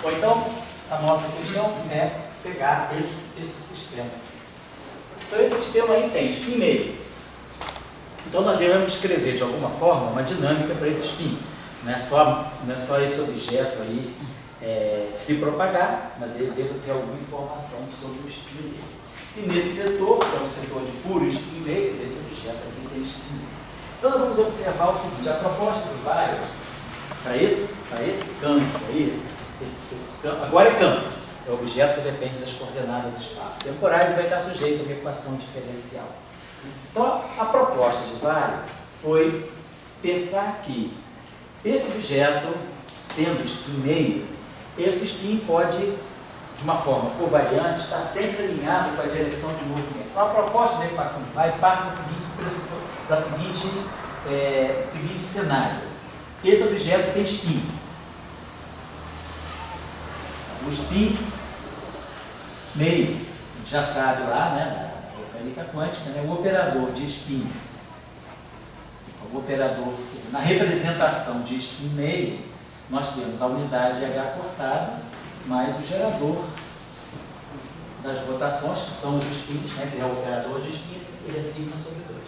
Ou então, a nossa questão é pegar esse sistema. Então, esse sistema aí tem spin meio. Então, nós devemos escrever, de alguma forma, uma dinâmica para esse spin. Não é só esse objeto aí se propagar, mas ele deve ter alguma informação sobre o spin dele. E nesse setor, que é um setor de puro spin meio, esse objeto aqui tem spin meio. Então, nós vamos observar o seguinte: a proposta do Weyl para esse campo aí, esse campo, agora é campo, é objeto que depende das coordenadas espaço-temporais e vai estar sujeito a uma equação diferencial. Então, a proposta de Weyl foi pensar que esse objeto, tendo spin meio, esse spin pode, de uma forma covariante, estar sempre alinhado com a direção de movimento. Então, a proposta da equação de Weyl parte da seguinte cenário. Esse objeto tem spin. O spin meio, a gente já sabe lá, né, na mecânica quântica, né, o operador de spin, o operador, na representação de spin meio, nós temos a unidade H cortada mais o gerador das rotações, que são os spins, né, que é o operador de spin, ele é sigma sobre 2.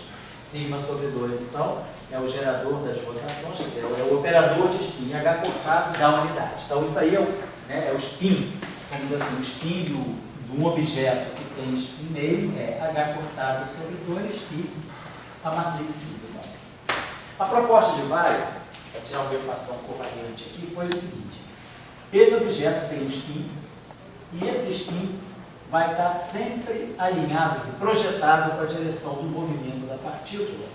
Sigma sobre 2, então, é o gerador das rotações, quer dizer, é o operador de spin, H cortado da unidade. Então, isso aí é o spin, vamos dizer assim, o spin de um objeto que tem spin meio é H cortado sobre 2 e a matriz sigma. A proposta de Weyl, para tirar uma equação covariante aqui, foi o seguinte: esse objeto tem um spin e esse spin vai estar sempre alinhado e projetado com a direção do movimento da partícula,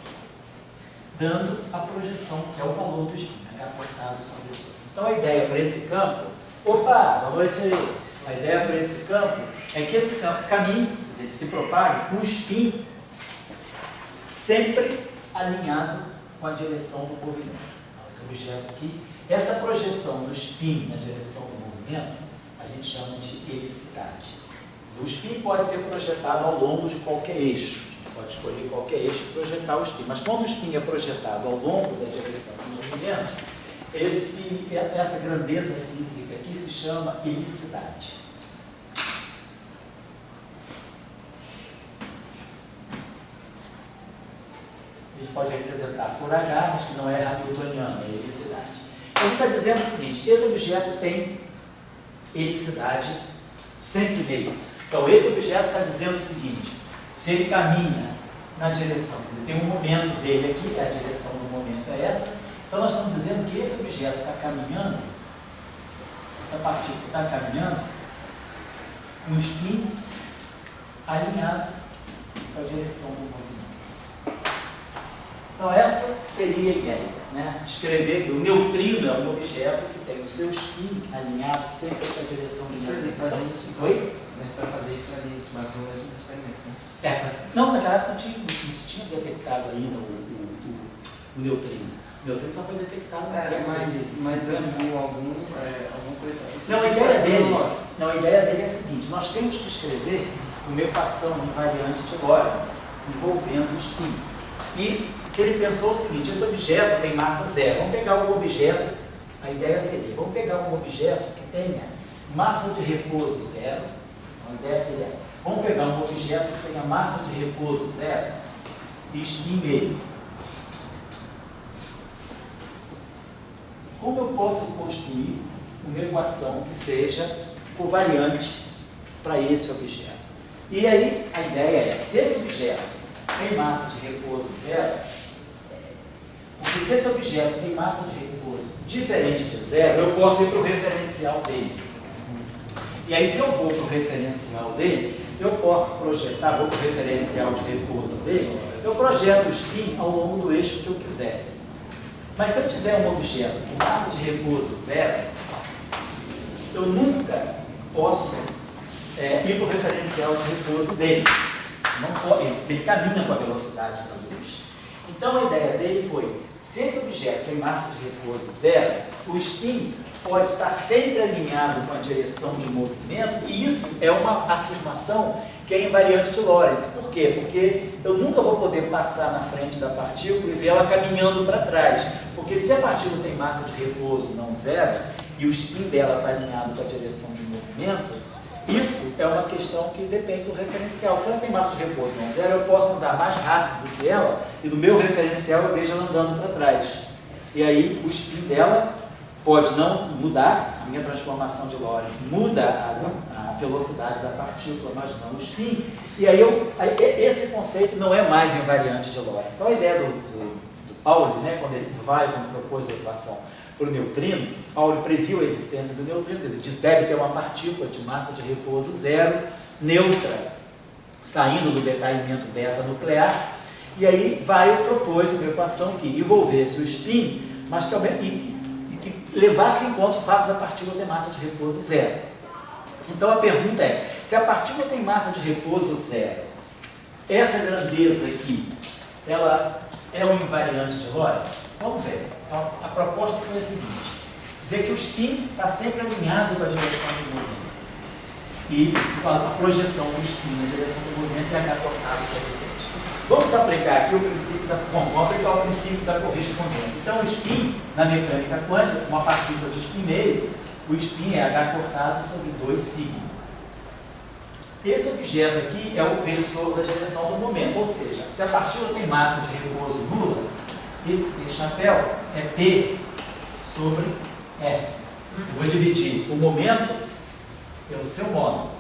dando a projeção, que é o valor do spin, H cortado sobre 2. Então, a ideia para esse campo, boa noite aí, a ideia para esse campo é que esse campo caminhe, quer dizer, ele se propague com o spin sempre alinhado com a direção do movimento. Então, esse objeto aqui, essa projeção do spin na direção do movimento, a gente chama de helicidade. O spin pode ser projetado ao longo de qualquer eixo. Pode escolher qualquer eixo e projetar o spin. Mas quando o spin é projetado ao longo da direção do movimento, essa grandeza física aqui se chama helicidade. A gente pode representar por H, mas que não é hamiltoniano, é helicidade. Então, a gente está dizendo o seguinte: esse objeto tem helicidade sempre meio. Então, esse objeto está dizendo o seguinte: se ele caminha na direção, ele tem um momento dele aqui, a direção do momento é essa, então nós estamos dizendo que esse objeto está caminhando, essa partícula está caminhando com o spin alinhado com a direção do movimento. Então, essa seria a ideia, né? Escrever que o neutrino é um objeto que tem o seu spin alinhado sempre com a direção do movimento. Oi? Mas para fazer isso ali, se marcou o mesmo experimento, né? Não, naquela época não tinha detectado ainda o neutrino. O neutrino só foi detectado na década de 50. Mas algum coisa. Não, a ideia dele é a seguinte: nós temos que escrever uma equação invariante de Lorentz envolvendo o spin. E que ele pensou o seguinte: esse objeto tem massa zero. Vamos pegar um objeto, a ideia seria, vamos pegar um objeto que tenha massa de repouso zero. A ideia seria, vamos pegar um objeto que tenha massa de repouso zero e spin meio. Como eu posso construir uma equação que seja covariante para esse objeto? E aí, a ideia é, se esse objeto tem massa de repouso zero, porque se esse objeto tem massa de repouso diferente de zero, eu posso ir para o referencial dele. E aí, se eu vou para o referencial dele, eu posso projetar, vou para o referencial de repouso dele, eu projeto o spin ao longo do eixo que eu quiser. Mas se eu tiver um objeto com massa de repouso zero, eu nunca posso ir para o referencial de repouso dele. Ele caminha com a velocidade da luz. Então, a ideia dele foi, se esse objeto tem massa de repouso zero, o spin pode estar sempre alinhado com a direção de movimento, e isso é uma afirmação que é invariante de Lorentz. Por quê? Porque eu nunca vou poder passar na frente da partícula e ver ela caminhando para trás. Porque se a partícula tem massa de repouso não zero, e o spin dela está alinhado com a direção de movimento, isso é uma questão que depende do referencial. Se ela tem massa de repouso não zero, eu posso andar mais rápido do que ela, e do meu referencial eu vejo ela andando para trás. E aí o spin dela pode não mudar, a minha transformação de Lorentz muda a velocidade da partícula, mas não o spin. E aí, esse conceito não é mais invariante de Lorentz. Então a ideia do Pauli, né, quando propôs a equação para o neutrino, Pauli previu a existência do neutrino, quer dizer, diz que deve ter uma partícula de massa de repouso zero, neutra, saindo do decaimento beta nuclear, e aí propôs uma equação que envolvesse o spin, mas que levasse em conta o fato da partícula ter massa de repouso zero. Então a pergunta é, se a partícula tem massa de repouso zero, essa grandeza aqui, ela é um invariante de Lorentz? Vamos ver. Então, a proposta foi a seguinte, dizer que o spin está sempre alinhado com a direção do movimento. E a projeção do spin na direção do movimento é H cortado sobre o vento. Vamos aplicar aqui o princípio vamos aplicar o princípio da correspondência. Então, o spin, na mecânica quântica, uma partícula de spin meio, o spin é H cortado sobre 2 sigma. Esse objeto aqui é o versor da direção do momento, ou seja, se a partícula tem massa de repouso nula, esse chapéu é P sobre E. Eu vou dividir o momento pelo seu módulo.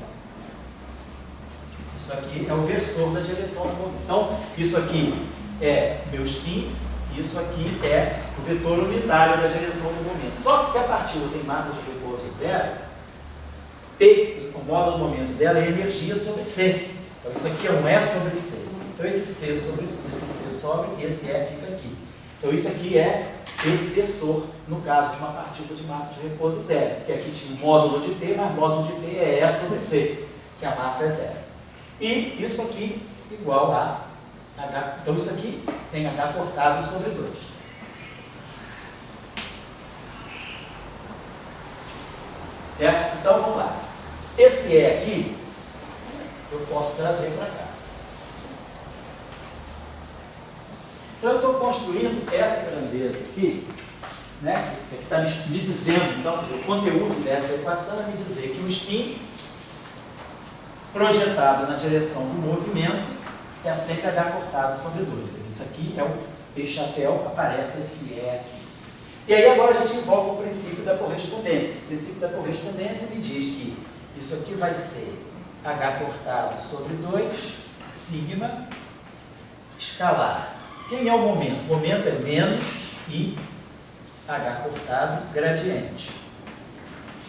Isso aqui é o versor da direção do movimento. Então, isso aqui é meu spin, isso aqui é o vetor unitário da direção do movimento. Só que se a partícula tem massa de repouso zero, P, o módulo do momento dela, é energia sobre C. Então, isso aqui é um E sobre C. Então, esse C sobe e esse E fica aqui. Então, isso aqui é esse versor, no caso de uma partícula de massa de repouso zero. Que aqui tinha um módulo de P, mas módulo de P é E sobre C, se a massa é zero. E isso aqui igual a H. Então, isso aqui tem H cortado sobre 2. Certo? Então, vamos lá. Esse E aqui, eu posso trazer para cá. Então, eu estou construindo essa grandeza aqui, né? Isso aqui está me dizendo, então, o conteúdo dessa equação é me dizer que o spin projetado na direção do movimento é sempre H cortado sobre 2. Isso aqui é o P chapéu, aparece esse E aqui. E aí agora a gente invoca o princípio da correspondência. O princípio da correspondência me diz que isso aqui vai ser H cortado sobre 2, sigma, escalar. Quem é o momento? O momento é menos I, H cortado, gradiente.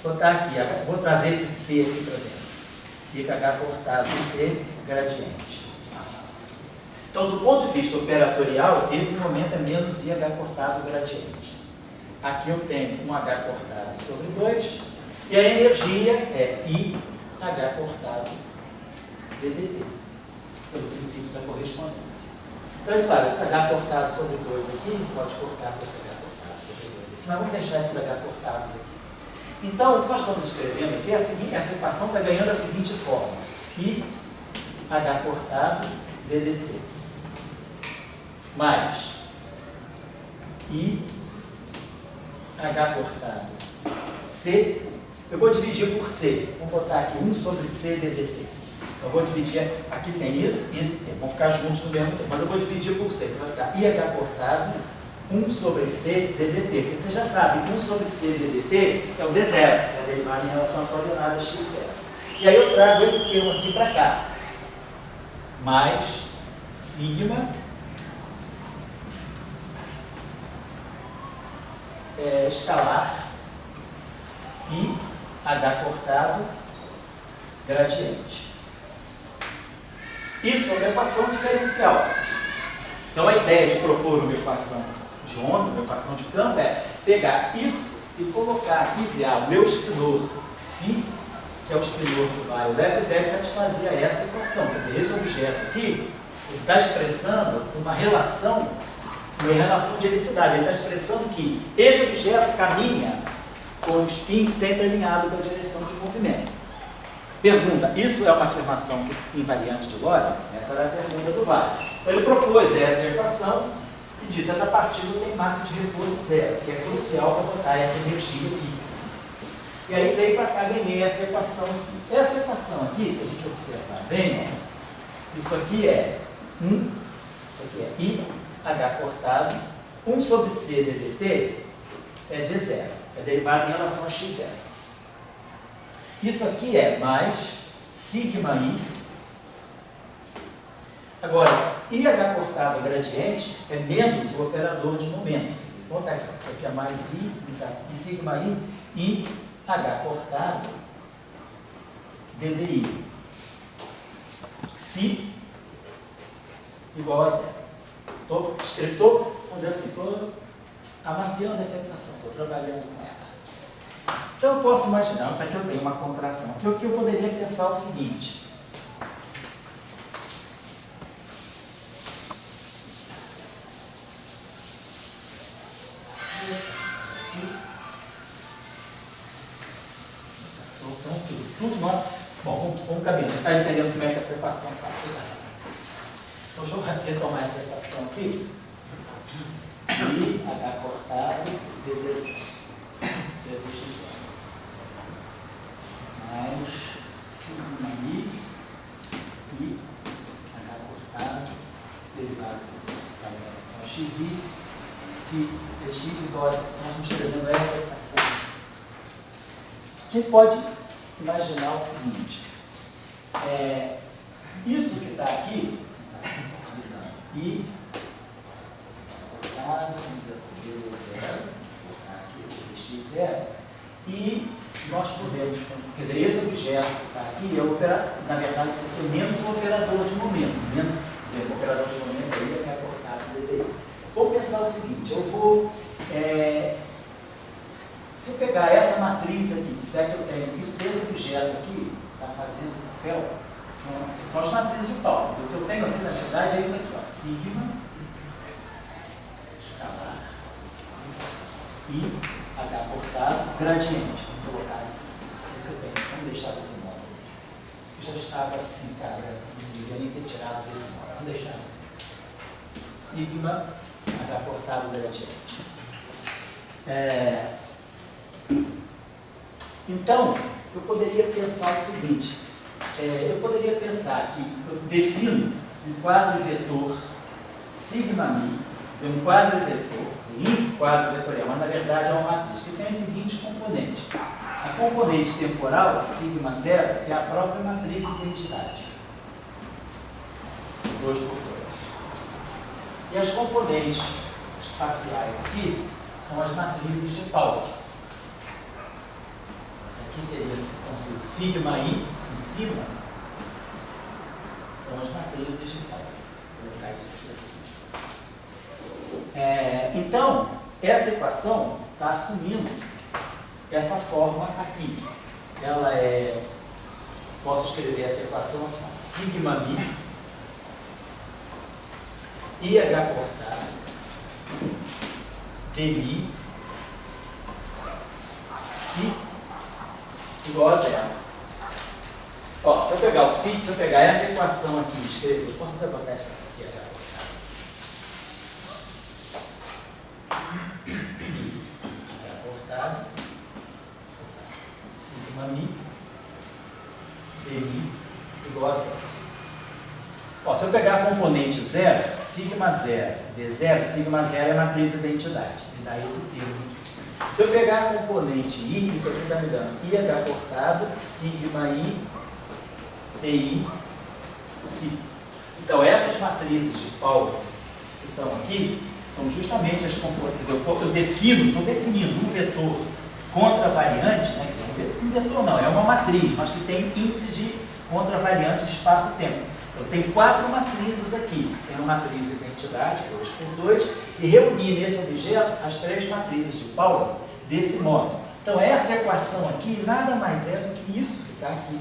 Vou botar aqui, vou trazer esse C aqui para dentro. Fica H cortado C, gradiente. Então, do ponto de vista operatorial, esse momento é menos I, H cortado, gradiente. Aqui eu tenho um H cortado sobre 2, e a energia é I, H cortado, DDT, pelo princípio da correspondência. Então, é claro, esse H cortado sobre 2 aqui, pode cortar para esse H cortado sobre 2 aqui, mas vamos deixar esses H cortados aqui. Então, o que nós estamos escrevendo aqui é a seguinte, essa equação está ganhando a seguinte forma: I, H cortado, DDT, mais I, H cortado, C, eu vou dividir por C, vamos botar aqui 1 sobre C DDT. Eu vou dividir, aqui tem isso e esse tempo, vão ficar juntos no mesmo tempo, mas eu vou dividir por C, que vai ficar IH cortado, 1 sobre C DDT, porque você já sabe que 1 sobre C DDT é o D0, é a derivada em relação à coordenada x0. E aí eu trago esse termo aqui para cá, mais sigma escalar e H cortado gradiente. Isso é uma equação diferencial. Então a ideia de propor uma equação de onda, uma equação de campo, é pegar isso e colocar aqui, dizer, o meu espinor psi, que é o espinor que vai, o elétron deve satisfazer a essa equação. Quer dizer, esse objeto aqui está expressando uma relação de helicidade. Ele está expressando que esse objeto caminha com o spin sempre alinhado com a direção de movimento. Pergunta, isso é uma afirmação invariante de Lorentz? Essa era a pergunta do Vale. Então ele propôs essa equação e diz, essa partícula tem massa de repouso zero, que é crucial para botar essa energia aqui. E aí veio para cá, ganhei essa equação aqui. Essa equação aqui, se a gente observar bem, ó, isso aqui é I, H cortado, 1 sobre C ddt é D0, é derivado em relação a x0. Isso aqui é mais sigma I. Agora, IH cortado gradiente é menos o operador de momento. Vou colocar isso aqui é mais I, e sigma I, e H cortado DDI. Si igual a zero. Vamos dizer assim, estou amaciando essa equação, estou trabalhando com ela. Então eu posso imaginar, isso aqui eu tenho uma contração, que eu poderia pensar o seguinte. Bom, vamos caminhar. Está entendendo como é que essa equação sai? Então, deixa eu retomar essa equação aqui. I, H cortado, DD0. DDX0. Mais sigma I, H cortado, derivado dessa relação a XI, se dx igual a... Nós estamos escrevendo essa equação. A gente pode imaginar o seguinte, isso que está aqui, I, cortado, D0, colocar aqui dx0, e nós podemos, quer dizer, esse objeto que está aqui, na verdade, isso aqui é menos o operador de momento, quer dizer, o operador de momento aí é cortado DDI. Vou pensar o seguinte, eu vou... se eu pegar essa matriz aqui, disser que eu tenho isso, esse objeto aqui está fazendo papel, são as matrizes de Pauli, mas o que eu tenho aqui, na verdade, é isso aqui, ó, sigma, escalar, e H cortado, gradiente, vamos colocar assim, é isso que eu tenho, vamos deixar desse modo assim. Isso que já estava assim, cara, não devia nem ter tirado desse modo, vamos deixar assim. Sigma, H cortado, gradiente. Então, eu poderia pensar o seguinte, eu poderia pensar que eu defino um quadro vetor sigma mi, quer dizer, um quadro vetor, índice quadro vetorial, mas na verdade é uma matriz que tem os seguintes componentes. A componente temporal, sigma 0, é a própria matriz identidade, 2 por 2. E as componentes espaciais aqui são as matrizes de Pauli. Aqui seria como se o sigma I em cima são as matrizes de Pauli. Vou colocar isso aqui assim. Então, essa equação está assumindo essa forma aqui. Ela posso escrever essa equação assim, sigma mi IH cortado dmi si igual a zero. Ó, se eu pegar o si, se eu pegar essa equação aqui e escrever, posso até botar isso para si IH cortado sigma mi dmi igual a zero. Ó, se eu pegar a componente 0, sigma 0, D0, sigma 0 é a matriz de identidade, me dá esse termo aqui. Se eu pegar a componente I, isso aqui está me dando IH cortado, sigma I, DI, Si. Então, essas matrizes de Pauli que estão aqui, são justamente as componentes. Eu defino, estou definindo um vetor contravariante, né? Um vetor não, é uma matriz, mas que tem índice de contravariante de espaço-tempo. Eu tenho 4 matrizes aqui. Tem uma matriz identidade, 2 por 2, e reunir nesse objeto as 3 matrizes de Pauli desse modo. Então, essa equação aqui nada mais é do que isso que está aqui.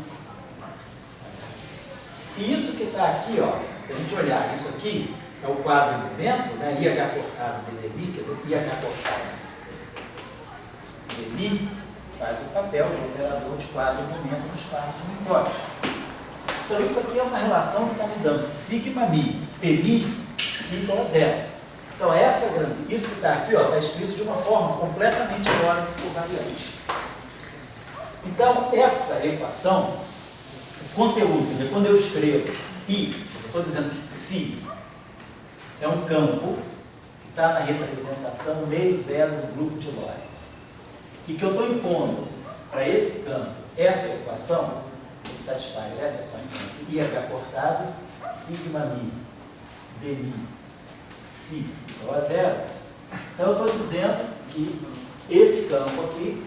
E isso que está aqui, ó, se a gente olhar, isso aqui é o quadro de momento, né? IH cortado DDI, quer dizer, IH cortado DDI faz o papel do operador de quadro de momento no espaço de Minkowski. Então, isso aqui é uma relação que está me dando sigma mi, PMI, si igual a zero. Então, isso que está aqui está escrito de uma forma completamente lógica e covariante. Então, essa equação, o conteúdo, quer dizer, quando eu escrevo I, eu estou dizendo que psi é um campo que está na representação meio zero do grupo de Lorentz. E que eu estou impondo para esse campo essa equação, que satisfaz essa equação aqui, IH cortado, sigma mi, dmi, psi igual a zero. Então, eu estou dizendo que esse campo aqui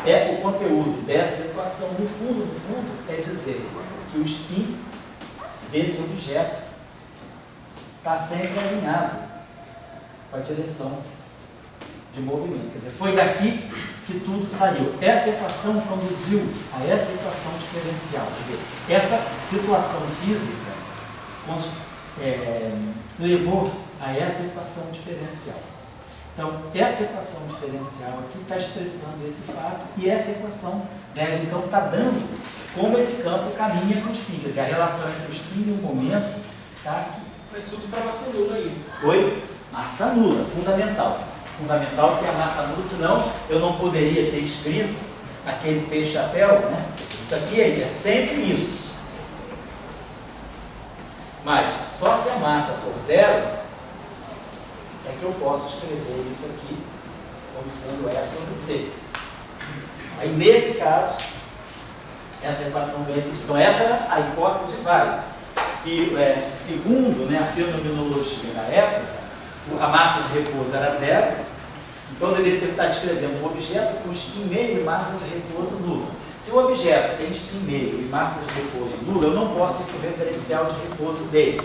é o conteúdo dessa equação. No fundo, é dizer que o spin desse objeto está sempre alinhado com a direção de movimento. Quer dizer, foi daqui que tudo saiu. Essa equação conduziu a essa equação diferencial. Quer dizer, essa situação física levou a essa equação diferencial. Então, essa equação diferencial aqui está expressando esse fato, e essa equação deve, então, estar dando como esse campo caminha com o spin. Quer dizer, a relação entre o spin e o momento está aqui. Mas tudo para massa nula aí. Oi? Massa nula, fundamental. Fundamental ter a massa nula, senão eu não poderia ter escrito aquele peixe-chapéu, né? Isso aqui é sempre isso. Mas, só se a massa for zero, é que eu posso escrever isso aqui como sendo E sobre C. Aí, nesse caso, essa equação ganha sentido. Então, essa é a hipótese de Weyl. Que, segundo, né, a fenomenologia da época, a massa de repouso era zero, então eu deveria estar descrevendo um objeto com spin meio e massa de repouso nula. Se o objeto tem spin meio e massa de repouso nula, eu não posso ir para o referencial de repouso dele.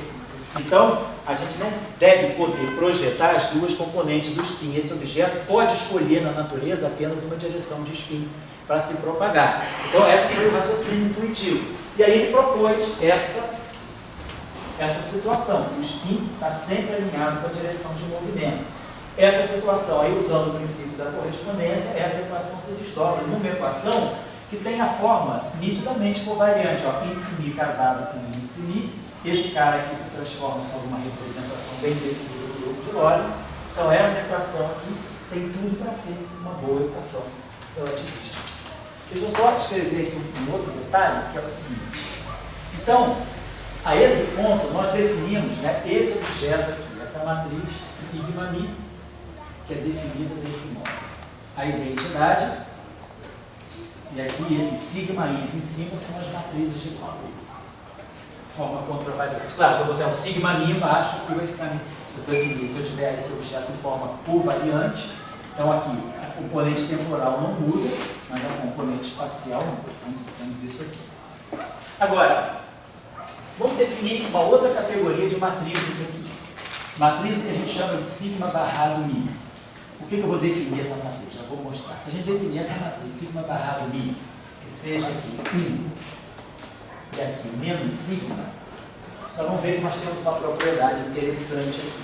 Então, a gente não deve poder projetar as duas componentes do spin. Esse objeto pode escolher na natureza apenas uma direção de spin para se propagar. Então, esse foi o raciocínio intuitivo. E aí ele propôs essa situação, que o spin está sempre alinhado com a direção de movimento. Essa situação, aí usando o princípio da correspondência, essa equação se desdobra numa equação que tem a forma nitidamente covariante, ó, índice mi casado com índice mi. Esse cara aqui se transforma sobre uma representação bem definida do grupo de Lorentz. Então, essa equação aqui tem tudo para ser uma boa equação relativista. Deixa eu só escrever aqui um outro detalhe, que é o seguinte. Então, a esse ponto, nós definimos, né, esse objeto aqui, essa matriz sigma mi, que é definida desse modo. A identidade, e aqui esses sigma i's em cima são as matrizes de Pauli. Forma contravariante. Claro, se eu botar um sigma mi embaixo, aqui vai ficar. Se eu tiver esse objeto em forma covariante, então aqui a componente temporal não muda, mas a componente espacial muda. Temos isso aqui. Agora, vamos definir uma outra categoria de matrizes aqui. Matriz que a gente chama de sigma barrado mi. Por que eu vou definir essa matriz? Já vou mostrar. Se a gente definir essa matriz sigma barrado mi, que seja aqui 1 e aqui menos sigma, nós vamos ver que nós temos uma propriedade interessante aqui.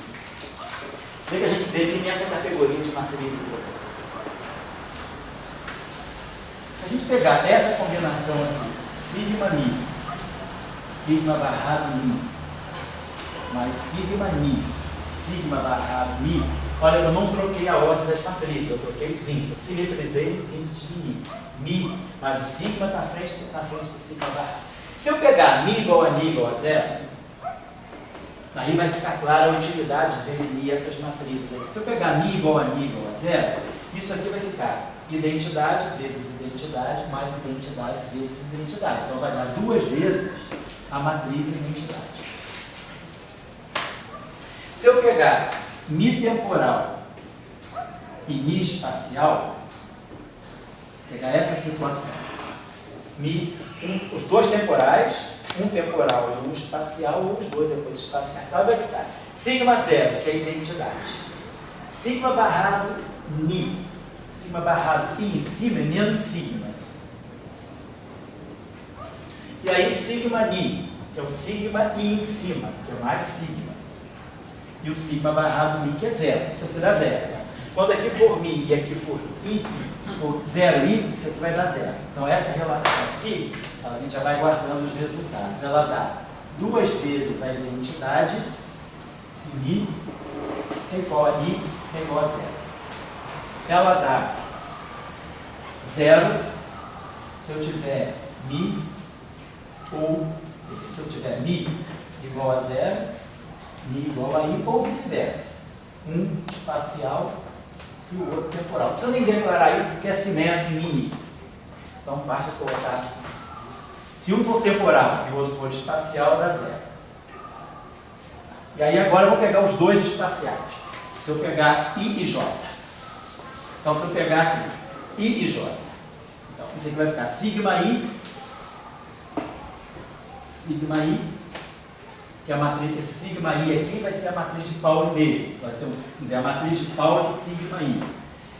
Vê que a gente define essa categoria de matrizes aqui. Se a gente pegar essa combinação aqui, sigma mi, sigma barrado mi, mais sigma mi, sigma barrado mi, olha, eu não troquei a ordem das matrizes, eu troquei os índices, eu simetrizei os índices de mi. Mi, mas o sigma está à frente do sigma barrado. Se eu pegar mi igual a mi igual a zero, aí vai ficar clara a utilidade de definir essas matrizes aqui. Se eu pegar mi igual a zero, isso aqui vai ficar identidade vezes identidade mais identidade vezes identidade. Então vai dar duas vezes a matriz identidade. Se eu pegar mi temporal e mi espacial, pegar essa situação, os dois temporais, um temporal e um espacial, ou os dois depois espaciais. Então vai ficar sigma zero, que é a identidade. Sigma barrado ni. Sigma barrado i em cima é menos sigma. E aí sigma ni, que é o sigma i em cima, que é mais sigma. E o sigma barrado mi, que é zero. Isso aqui dá zero. Né? Quando aqui for mi e aqui for i, for zero i, isso aqui vai dar zero. Então essa relação aqui, a gente já vai guardando os resultados. Ela dá duas vezes a identidade, se mi é igual a i é igual a zero. Ela dá zero se eu tiver mi ou se eu tiver mi igual a 0, mi igual a i, ou vice-versa. Um espacial e o outro temporal. Não precisa nem declarar isso porque é simétrico em mi. Então basta colocar assim. Se um for temporal e o outro for espacial, dá 0. E aí agora eu vou pegar os dois espaciais. Se eu pegar i e j. Então se eu pegar aqui i e j. Então isso aqui vai ficar sigma i, que é a matriz, esse sigma i aqui vai ser a matriz de Pauli mesmo. Vai ser, vamos dizer, a matriz de Pauli sigma i.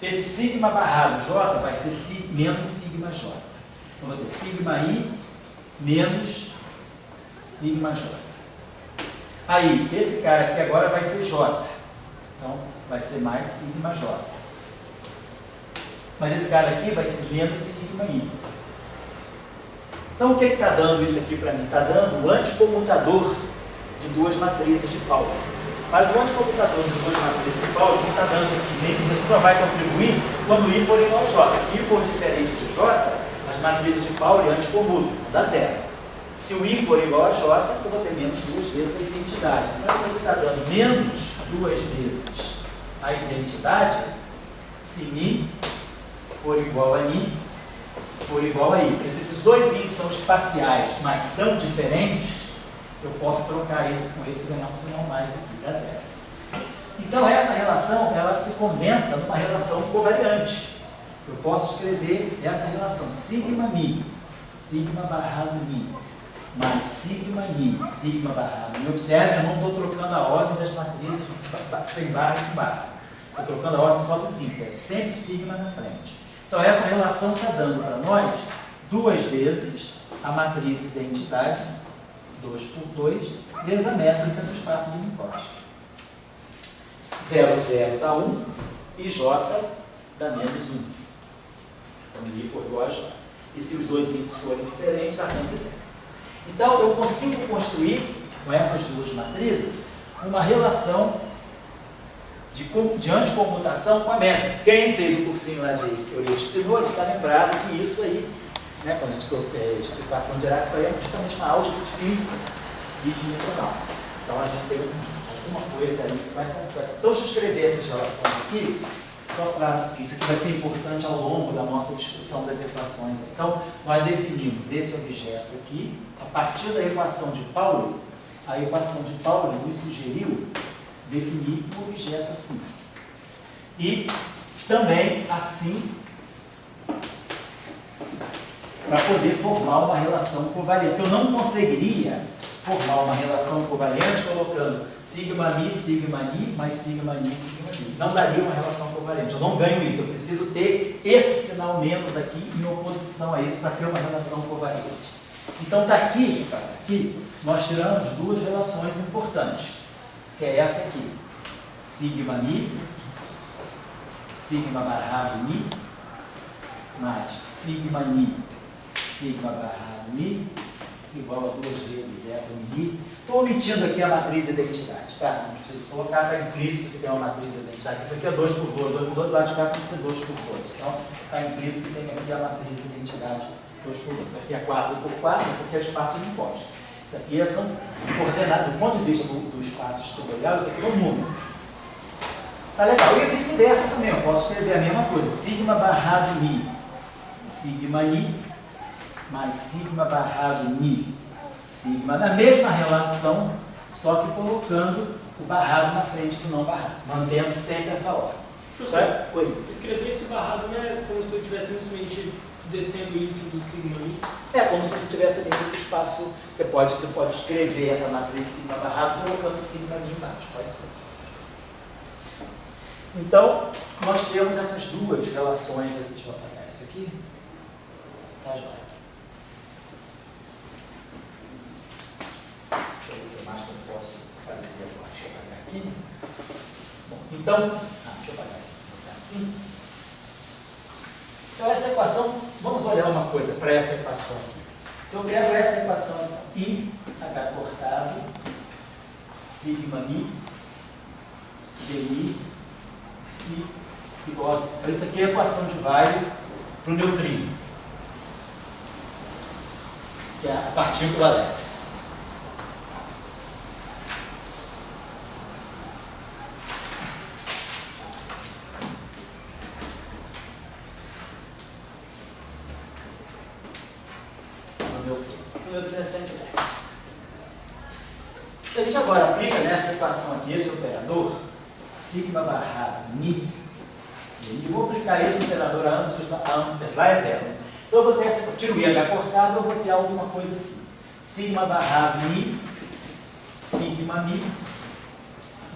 Esse sigma barrado j vai ser menos sigma j. Então vou ter sigma i menos sigma j. Aí, esse cara aqui agora vai ser j. Então, vai ser mais sigma j. Mas esse cara aqui vai ser menos sigma i. Então, o que está dando isso aqui para mim? Está dando o anticomutador de duas matrizes de Pauli. Mas o anticomutador de duas matrizes de Pauli não está dando aqui. Isso aqui só vai contribuir quando i for igual a j. Se i for diferente de j, as matrizes de Pauli anticomutam, dá 0. Se o i for igual a j, eu vou ter menos 2 vezes a identidade. Então, isso aqui está dando menos 2 vezes a identidade se mi for igual a ni for igual a i. Porque se esses dois i's são espaciais, mas são diferentes, eu posso trocar esse com esse e ganhar um sinal mais aqui, dá 0. Então, essa relação, ela se condensa numa relação covariante. Eu posso escrever essa relação, sigma mi, sigma barrado mi, mais sigma ni, sigma barrado mi. Observe, eu não estou trocando a ordem das matrizes sem barra e com barra. Estou trocando a ordem só dos i's, é sempre sigma na frente. Então, essa relação está dando para nós 2 vezes a matriz identidade, 2 por 2, vezes a métrica do espaço de Minkowski. 0, 0 dá 1 e j dá menos 1. Então, i for igual a j. E se os dois índices forem diferentes, dá sempre 0. Então, eu consigo construir, com essas duas matrizes, uma relação de anticomutação com a métrica. Quem fez o cursinho lá de teoria de Spinor está lembrado que isso aí, né, quando a gente estudou equação de Dirac, isso aí é justamente uma álgebra de química bidimensional. Então, a gente tem alguma coisa aí com essa. Então, deixa eu escrever essas relações aqui, só para isso aqui vai ser importante ao longo da nossa discussão das equações. Então, nós definimos esse objeto aqui, a partir da equação de Pauli. A equação de Pauli nos sugeriu definir um objeto assim. E também assim, para poder formar uma relação covariante. Eu não conseguiria formar uma relação covariante colocando sigma ni, mais sigma ni. Não daria uma relação covariante. Eu não ganho isso. Eu preciso ter esse sinal menos aqui em oposição a esse para ter uma relação covariante. Então, daqui, nós tiramos duas relações importantes, que é essa aqui. Sigma ni, sigma barrado ni, mais sigma ni, sigma barrado ni, igual a 2 vezes ni. Estou omitindo aqui a matriz identidade, tá? Não preciso colocar, está implícito que tem uma matriz identidade. Isso aqui é 2 por 2, do lado de cá tem que ser 2 por 2. Então, está implícito que tem aqui a matriz identidade 2 por 2. Isso aqui é 4 por 4, isso aqui é o espaço de Minkowski. Isso aqui são coordenadas, do ponto de vista do espaço estrutural, isso aqui são números. Tá legal. E vice-versa também, eu posso escrever a mesma coisa. Sigma barrado ni, sigma ni, mais sigma barrado ni, sigma, na mesma relação, só que colocando o barrado na frente do não barrado, mantendo sempre essa ordem. Professor, escrever esse barrado não é como se eu estivesse simplesmente descendo o índice do sigma i? É como se você estivesse dentro do espaço. Você pode escrever essa matriz sigma barrado colocando sigma ali embaixo, pode ser. Então, nós temos essas duas relações aqui. Deixa eu apagar isso aqui. Tá jóia. Deixa eu ver o que mais que eu posso fazer agora. Deixa eu apagar aqui. Bom, então, deixa eu apagar isso. Vou botar assim. Então, essa equação, vamos olhar uma coisa para essa equação aqui. Se eu pego essa equação, então, I, H cortado, sigma mi, di, psi, igual a zero. Então, isso aqui é a equação de Weyl para o neutrino. que é a partícula left. No meu 17 left. Se a gente agora aplica nessa equação aqui, esse operador, sigma barrado mi, e vou aplicar esse operador a ambos, lá é zero. Então eu vou ter essa, tiro o IH cortado, eu vou ter alguma coisa assim. Sigma barrado mi, sigma mi,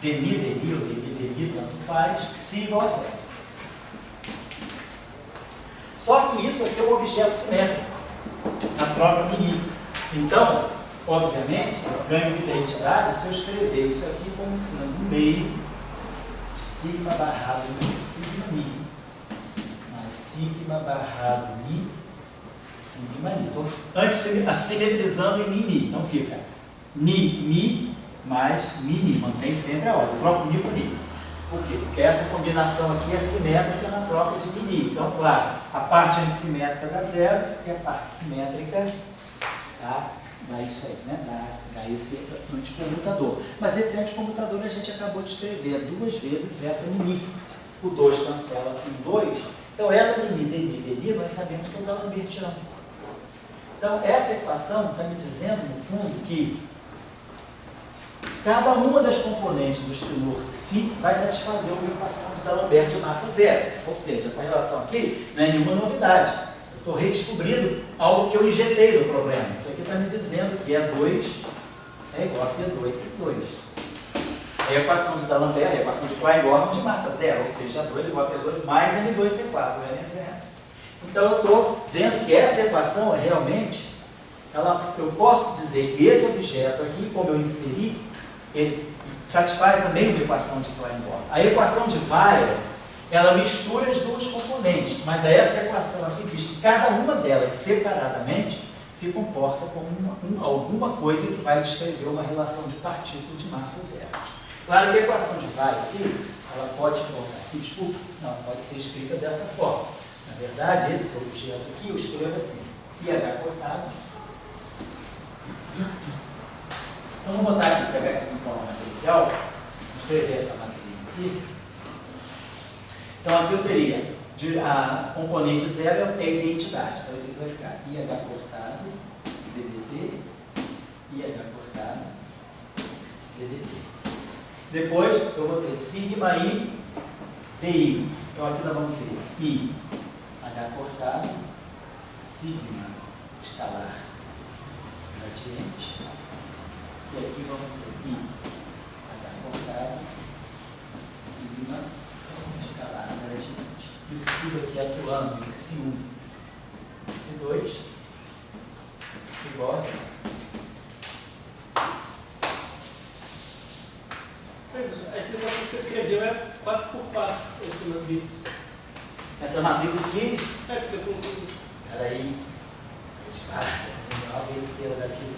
demi, tanto faz, psi igual a zero. Só que isso aqui é um objeto simétrico, na própria mi. Então, obviamente, eu ganho de identidade se eu escrever isso aqui como sendo meio de sigma barrado mi, sigma mi, mais sigma barrado mi, sigma mi. Estou antes assimetrizando em mi. Então fica mi mais mi. Mantém sempre a ordem. Eu troco mi por mi. Por quê? Porque essa combinação aqui é simétrica na troca de mi. Então, claro, a parte antissimétrica dá zero e a parte simétrica dá isso aí, né? Dá esse anticomutador. Mas esse anticomutador a gente acabou de escrever 2 vezes eta mi. O 2 cancela com 2. Então, eta mi, demi, nós sabemos que é o D'Alembertiano. Então, essa equação está me dizendo, no fundo, que cada uma das componentes do espinor psi vai satisfazer uma equação de D'Alembert de massa zero. Ou seja, essa relação aqui não é nenhuma novidade. Eu estou redescobrindo algo que eu injetei no problema. Isso aqui está me dizendo que E2 é igual a P2 C2. É a equação de D'Alembert, é a equação de Klein-Gordon de massa zero. Ou seja, A2 é igual a P2 mais M2 C4. O M é zero. Então eu estou vendo que essa equação realmente, eu posso dizer que esse objeto aqui, como eu inseri, ele satisfaz também uma equação de Klein-Gordon. A equação de Weyl, ela mistura as duas componentes, mas essa equação aqui diz que cada uma delas separadamente se comporta como alguma coisa que vai descrever uma relação de partícula de massa zero. Claro que a equação de Weyl aqui, ela pode colocar aqui, desculpa, não, pode ser escrita dessa forma. Na verdade, esse objeto aqui eu escrevo assim, IH cortado. Então, vou botar aqui, pegar isso aqui de forma matricial, vou escrever essa matriz aqui. Então, aqui eu teria, a componente zero é a identidade. Então, isso aqui vai ficar IH cortado, DDT, IH cortado, DDT. Depois, eu vou ter sigma I, DI. Então, aqui nós vamos ter I, H cortado, sigma escalar gradiente. E aqui vamos ter I, H cortado, sigma escalar gradiente. Isso tudo aqui atuando em C1, C2, igual a zero. Esse negócio que você escreveu é 4x4, esse matriz. Essa matriz aqui, É que você conclui. peraí, a besteira daqui.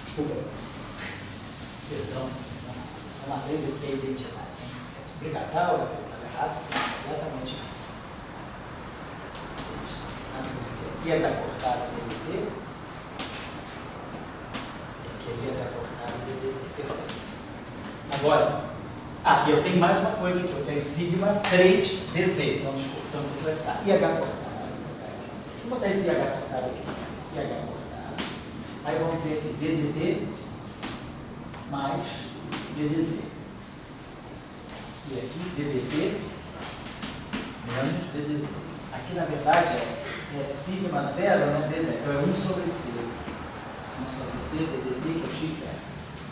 Desculpa. Perdão. A matriz aqui é a identidade. Obrigado, tá? Estava errado, sim, completamente errado. Aqui é da cortada DDT. Aqui é da cortada DDT. Perfeito. Agora, eu tenho mais uma coisa aqui. Eu tenho sigma 3DZ. Então, desculpa, então você vai ficar IH cortado. Vou botar esse IH cortado aqui. IH cortado. Aí vamos ter aqui DDT mais DDZ. E aqui DDT menos DDZ. Aqui na verdade é sigma zero, né? D0. Então é 1 sobre C. 1 sobre C, DDT, que é o x0.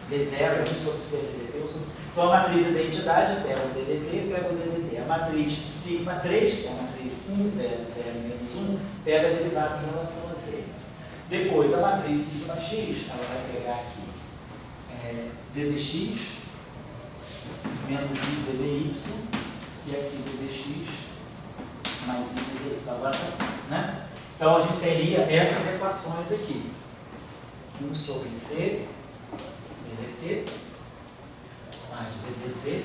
D0 é 1 sobre C, DDT, 1 sobre... Então a matriz identidade pega o DDT, pega o DDT. A matriz sigma 3, que é a matriz 1, 0, 0, menos 1, pega a derivada em relação a Z. Depois a matriz sigma x, ela vai pegar aqui ddx menos i ddy e aqui ddx mais i ddy. Agora está assim, né? Então a gente teria essas equações aqui. 1 sobre C, DDT, mais DDZ,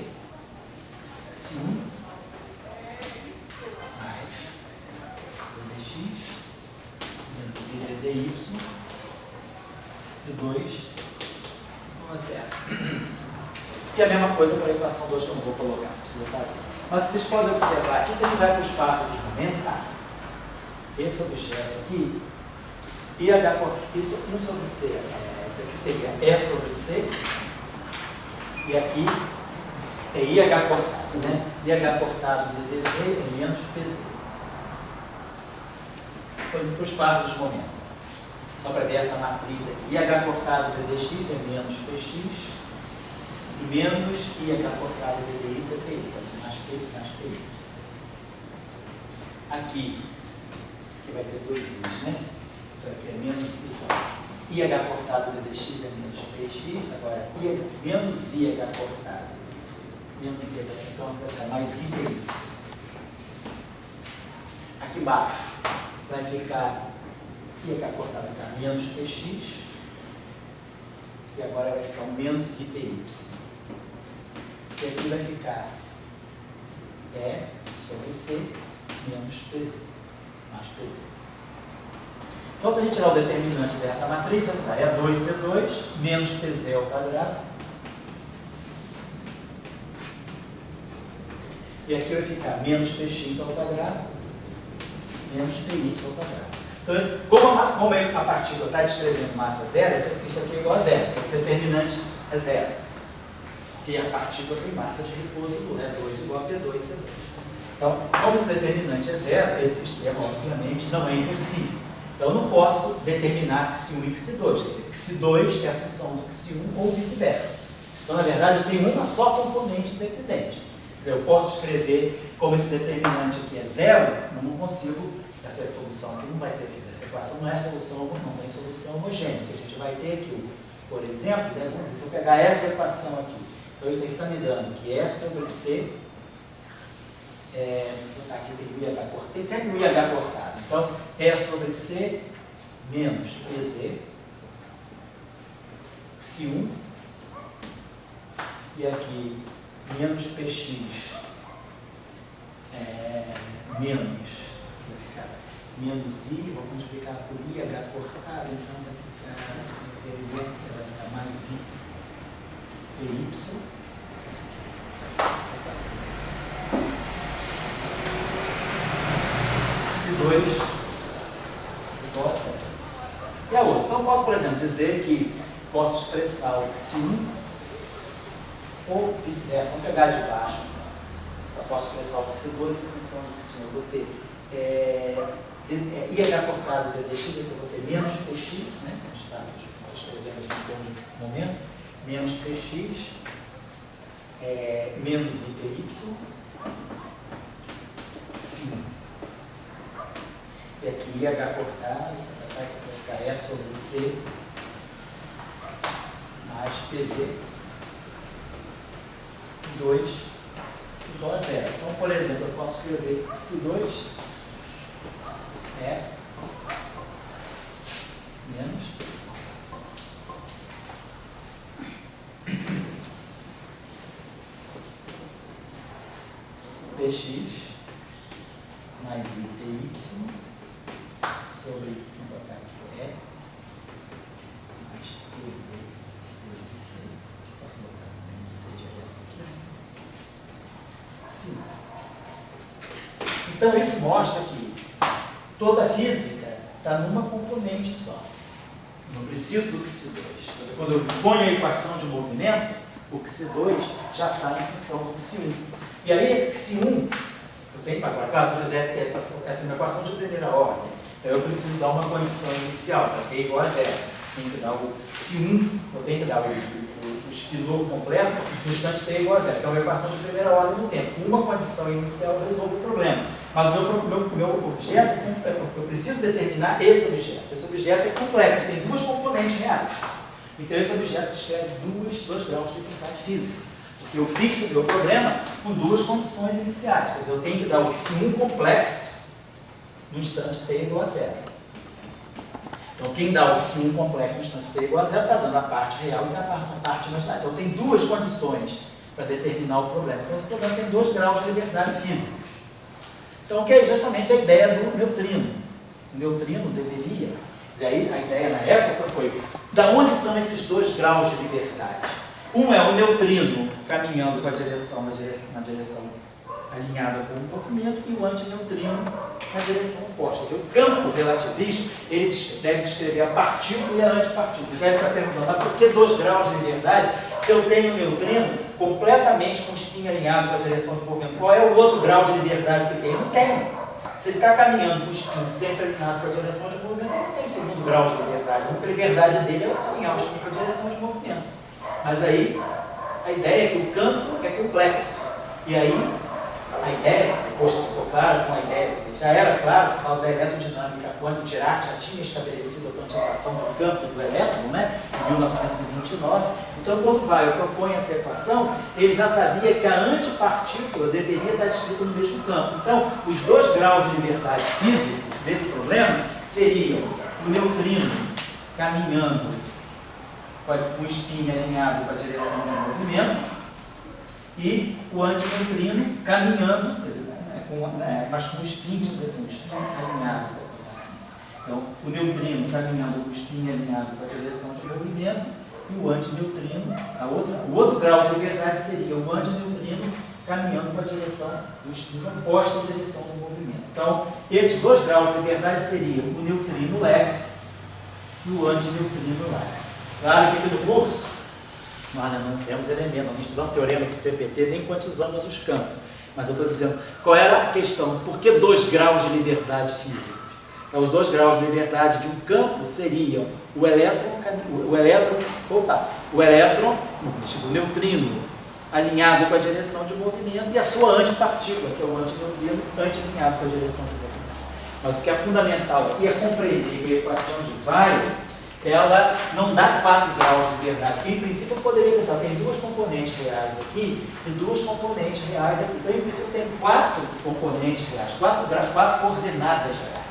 S1, mais DDX, menos I dy, C2 igual a 0. E a mesma coisa para a equação 2 que eu não vou colocar, não preciso fazer. Mas vocês podem observar aqui, se a gente vai para o espaço dos momentos, tá? Esse objeto aqui, IH, isso 1 sobre C, isso aqui seria E sobre C, e aqui é IH cortado, né? IH cortado de DZ é menos PZ. Foi para o espaço dos momentos. Só para ver essa matriz aqui. IH cortado de DX é menos PX, e menos IH cortado de DY é PY, mais PY. Aqui vai ter dois i's, né? Então aqui é menos I. IH cortado de DX é menos PX, agora menos IH cortado. Menos IH, então vai ficar mais IPY. Aqui embaixo vai ficar IH cortado, vai ficar menos PX, e agora vai ficar menos IPY. E aqui vai ficar E sobre C menos PZ, mais PZ. Então, se a gente tirar o determinante dessa matriz, vai ficar E2C2 menos PZ ao quadrado. E aqui vai ficar menos PX ao quadrado, menos PY ao quadrado. Então, como a partícula está descrevendo massa zero, isso aqui é igual a zero. Esse determinante é zero. Porque a partícula tem massa de repouso nula, é 2 igual a P2C2. Então, como esse determinante é zero, esse sistema, obviamente, não é inversível. Então, eu não posso determinar XI e XI2. Quer dizer, XI2 é a função do XI ou vice-versa. Então, na verdade, eu tenho uma só componente dependente. Quer dizer, eu posso escrever como esse determinante aqui é zero, eu não consigo, essa é a solução aqui, não vai ter aqui. Essa equação não é solução, não tem solução homogênea. A gente vai ter aqui, por exemplo, né, vamos dizer, se eu pegar essa equação aqui, então isso aqui está me dando que E sobre C, aqui tem o IH cortado, tem sempre o IH cortado. Então, E sobre C menos PZ, XI, e aqui menos PX, menos, vai ficar menos I, vou multiplicar por IH cortado, então vai ficar mais I. PY, X2 igual a 0. E a outra? Então, eu posso, por exemplo, dizer que posso expressar o X1 ou vice-versa. Vamos pegar de baixo. Eu posso expressar o X2 em função do X1. Eu vou ter IH cortado de DX, eu vou ter menos PX, né? Estou escrevendo aqui no momento. Menos PX, menos IPY, sim. E aqui IH cortado, vai ficar E sobre C, mais PZ, C2 igual a 0. Então, por exemplo, eu posso escrever C2 é menos PX mais IPY sobre, vou botar aqui E mais PZ vezes C. Posso botar menos C direto aqui? Sim. Então isso mostra que toda a física está numa componente só. Não preciso do XI2. Quando eu ponho a equação de movimento, o XI2 já sai em função do XI1. E aí esse XI1, eu tenho agora, caso eu quiser ter essa é uma equação de primeira ordem, então eu preciso dar uma condição inicial, para T igual a 0. Tem que dar o XI1, eu tenho que dar o espinor completo no instante T igual a 0. Então é uma equação de primeira ordem no tempo. Com uma condição inicial eu resolvo o problema. Mas o meu objeto, eu preciso determinar esse objeto. Esse objeto é complexo, tem duas componentes reais. Então esse objeto descreve dois graus de dificuldade física. Porque eu fixo o meu problema com duas condições iniciais. Quer dizer, eu tenho que dar o XI1 complexo no instante T igual a 0. Então quem dá o XI1 complexo no instante T igual a 0 está dando a parte real e a parte imaginária. Então tem duas condições para determinar o problema. Então esse problema tem 2 graus de liberdade físicos. Então o que é exatamente a ideia do neutrino? O neutrino deveria E aí a ideia na época foi, da onde são esses dois graus de liberdade? Um é o neutrino caminhando com a direção, na direção alinhada com o movimento, e o antineutrino na direção oposta. O campo relativista, ele deve descrever a partícula e a antipartícula. Você deve estar perguntando, mas por que 2 graus de liberdade se eu tenho um neutrino completamente com o espinho alinhado com a direção de movimento? Qual é o outro grau de liberdade que tem? Não tem. Se ele está caminhando com o espinho sempre alinhado com a direção de movimento, ele não tem segundo grau de liberdade. A única liberdade dele é alinhar o espinho com a direção de movimento. Mas aí, a ideia é que o campo é complexo. E aí, a ideia, depois ficou claro com a ideia, já era claro, por causa da eletrodinâmica, quando Dirac já tinha estabelecido a quantização do campo do elétron, né, em 1929. Então, quando Weyl propõe essa equação, ele já sabia que a antipartícula deveria estar descrita no mesmo campo. Então, os 2 graus de liberdade física desse problema seriam o neutrino caminhando com o espinho alinhado com a direção do movimento, e o antineutrino caminhando, mas com o espinho, vamos dizer assim, o espinho alinhado. Então, o neutrino caminhando com o espinho alinhado com a direção de movimento, e o antineutrino, o outro grau de liberdade seria o antineutrino caminhando com a direção do espinho oposta à direção do movimento. Então, esses 2 graus de liberdade seriam o neutrino left e o antineutrino right. Claro que aqui no curso, nós não temos elemento, não estudamos o teorema do CPT, nem quantizamos os campos. Mas eu estou dizendo, qual era a questão? Por que 2 graus de liberdade físicos? Então, os 2 graus de liberdade de um campo seriam o neutrino alinhado com a direção de movimento e a sua antipartícula, que é o antineutrino anti-alinhado com a direção de movimento. Mas o que é fundamental aqui é compreender que a equação de Weyl, ela não dá 4 graus de liberdade, porque em princípio eu poderia pensar, tem 2 componentes reais aqui e 2 componentes reais aqui. Então, em princípio, tem 4 componentes reais, 4 coordenadas reais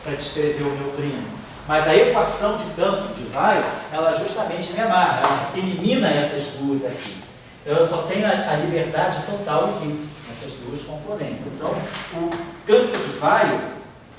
para descrever o neutrino. Mas a equação de campo de Weyl, ela justamente me amarra, ela elimina essas duas aqui. Então, eu só tenho a liberdade total aqui, nessas 2 componentes. Então, o campo de Weyl,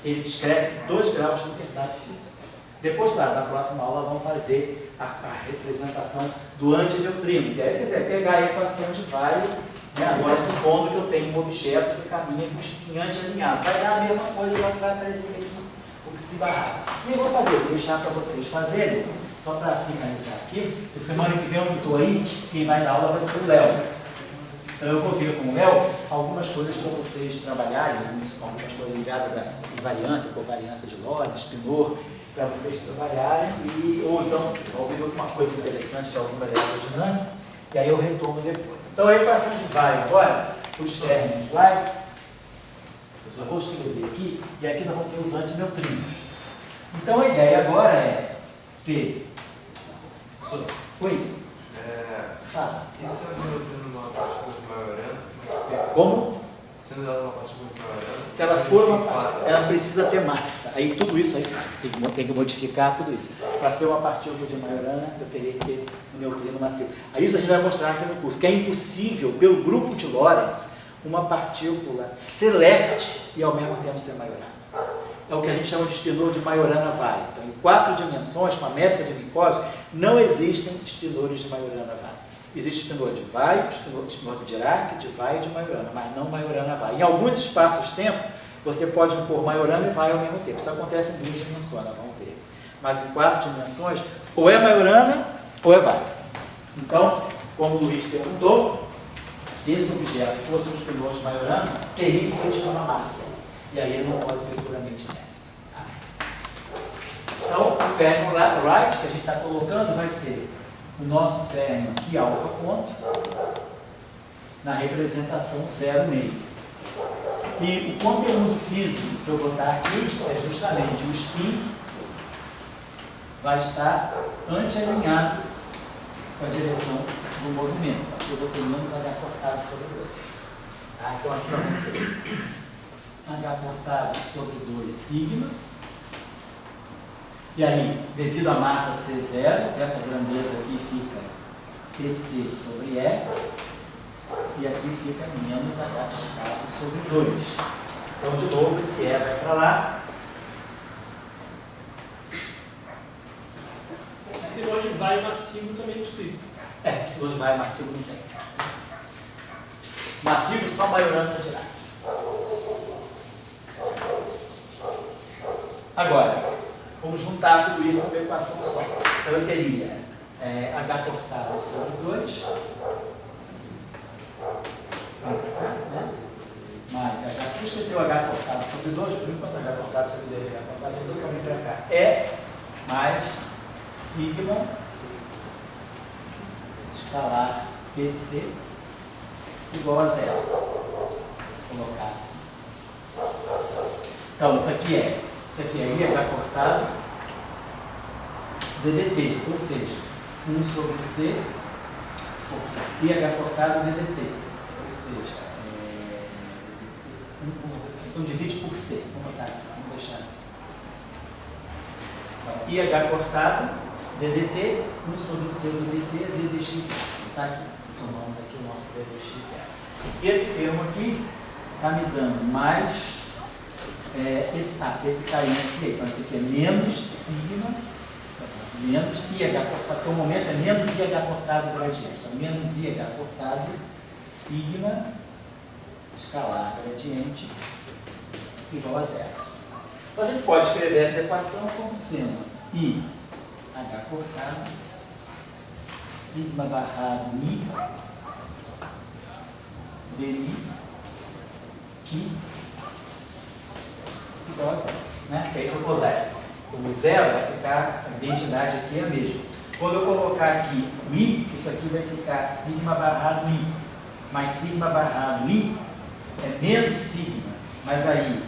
ele descreve 2 graus de liberdade física. Depois, claro, na próxima aula vamos fazer a representação do antineutrino, que é, quer dizer, pegar a equação de Weyl, né, agora supondo que eu tenho um objeto que caminha com o espinho anti-alinhado. Vai dar a mesma coisa, só que vai aparecer aqui o que se barrar. E eu vou deixar para vocês fazerem, só para finalizar aqui. Semana que vem eu não estou aí, quem vai dar aula vai ser o Léo. Então eu vou ver com o Léo algumas coisas para vocês trabalharem, algumas coisas ligadas à invariância, covariância de Lorentz, Spinor, para vocês trabalharem, ou então, talvez alguma coisa interessante de alguma eletrodinâmica, e aí eu retomo depois. Então, a equação de Weyl agora, os términos Weyl, eu só vou escrever aqui, e aqui nós vamos ter os antineutrinos. Então, a ideia agora é ter... Oi? Fala. E se eu neutrino numa partícula de Majorana? Como? Sendo ela uma partícula de Majorana? Se elas for uma partícula, ela precisa ter massa. Aí tudo isso aí tem que modificar tudo isso. Para ser uma partícula de Majorana, eu teria que ter um neutrino macio. Aí isso a gente vai mostrar aqui no curso, que é impossível, pelo grupo de Lorentz, uma partícula ser left e ao mesmo tempo ser Majorana. É o que a gente chama de spinor de Majorana-Weyl. Então, em 4 dimensões, com a métrica de Minkowski, não existem spinores de Majorana-Weyl. Existe spinor de Weyl, spinor de Dirac, de Weyl e de Majorana, mas não Majorana-Weyl. Em alguns espaços-tempo, você pode impor Majorana e Weyl ao mesmo tempo. Isso acontece em 2 dimensões, nós vamos ver. Mas em 4 dimensões, ou é Majorana ou é Weyl. Então, como o Luiz perguntou, se esse objeto fosse um spinor de Majorana, teria que ter uma massa. E aí ele não pode ser puramente left. Então, o término right que a gente está colocando vai ser o nosso término aqui, alfa ponto, na representação 0,5. E o conteúdo físico que eu vou botar aqui é justamente o spin vai estar anti-alinhado com a direção do movimento. Aqui eu vou ter menos H cortado sobre 2. Então aqui nós vamos ter H cortado sobre 2 sigma. E aí, devido à massa C0, essa grandeza aqui fica PC sobre E. E aqui fica menos H cortado sobre 2. Então, de novo, esse E vai para lá. vai massivo também é possível. Hoje vai, massivo não tem. Massivo só Majorana para tirar. Agora, vamos juntar tudo isso numa equação só. Então eu teria H cortado sobre 2, né? Mais H, eu esqueci o H cortado sobre 2, por enquanto H cortado sobre 2, H cortado sobre 2, caminho para cá. Mais sigma escalar PC igual a 0. Vou colocar assim. Então, isso aqui é IH cortado DDT, ou seja, 1 sobre C IH cortado DDT, ou seja, então divide por C, vamos botar assim, vamos deixar assim. Então, IH cortado DDT, 1 sobre C DDT, DDX, está aqui, tomamos aqui o nosso DDX. Esse termo aqui está me dando mais esse carinha aqui, então esse aqui é menos sigma, menos IH cortado, até o momento é menos IH cortado gradiente, então menos IH cortado sigma escalar gradiente igual a 0. Então a gente pode escrever essa equação como sendo IH cortado sigma barrado Mi dI que igual a 0, né? Que é isso que eu vou usar. O 0 vai ficar, a identidade aqui é a mesma. Quando eu colocar aqui o I, isso aqui vai ficar sigma barrado I. Mas sigma barrado I é menos sigma, mas aí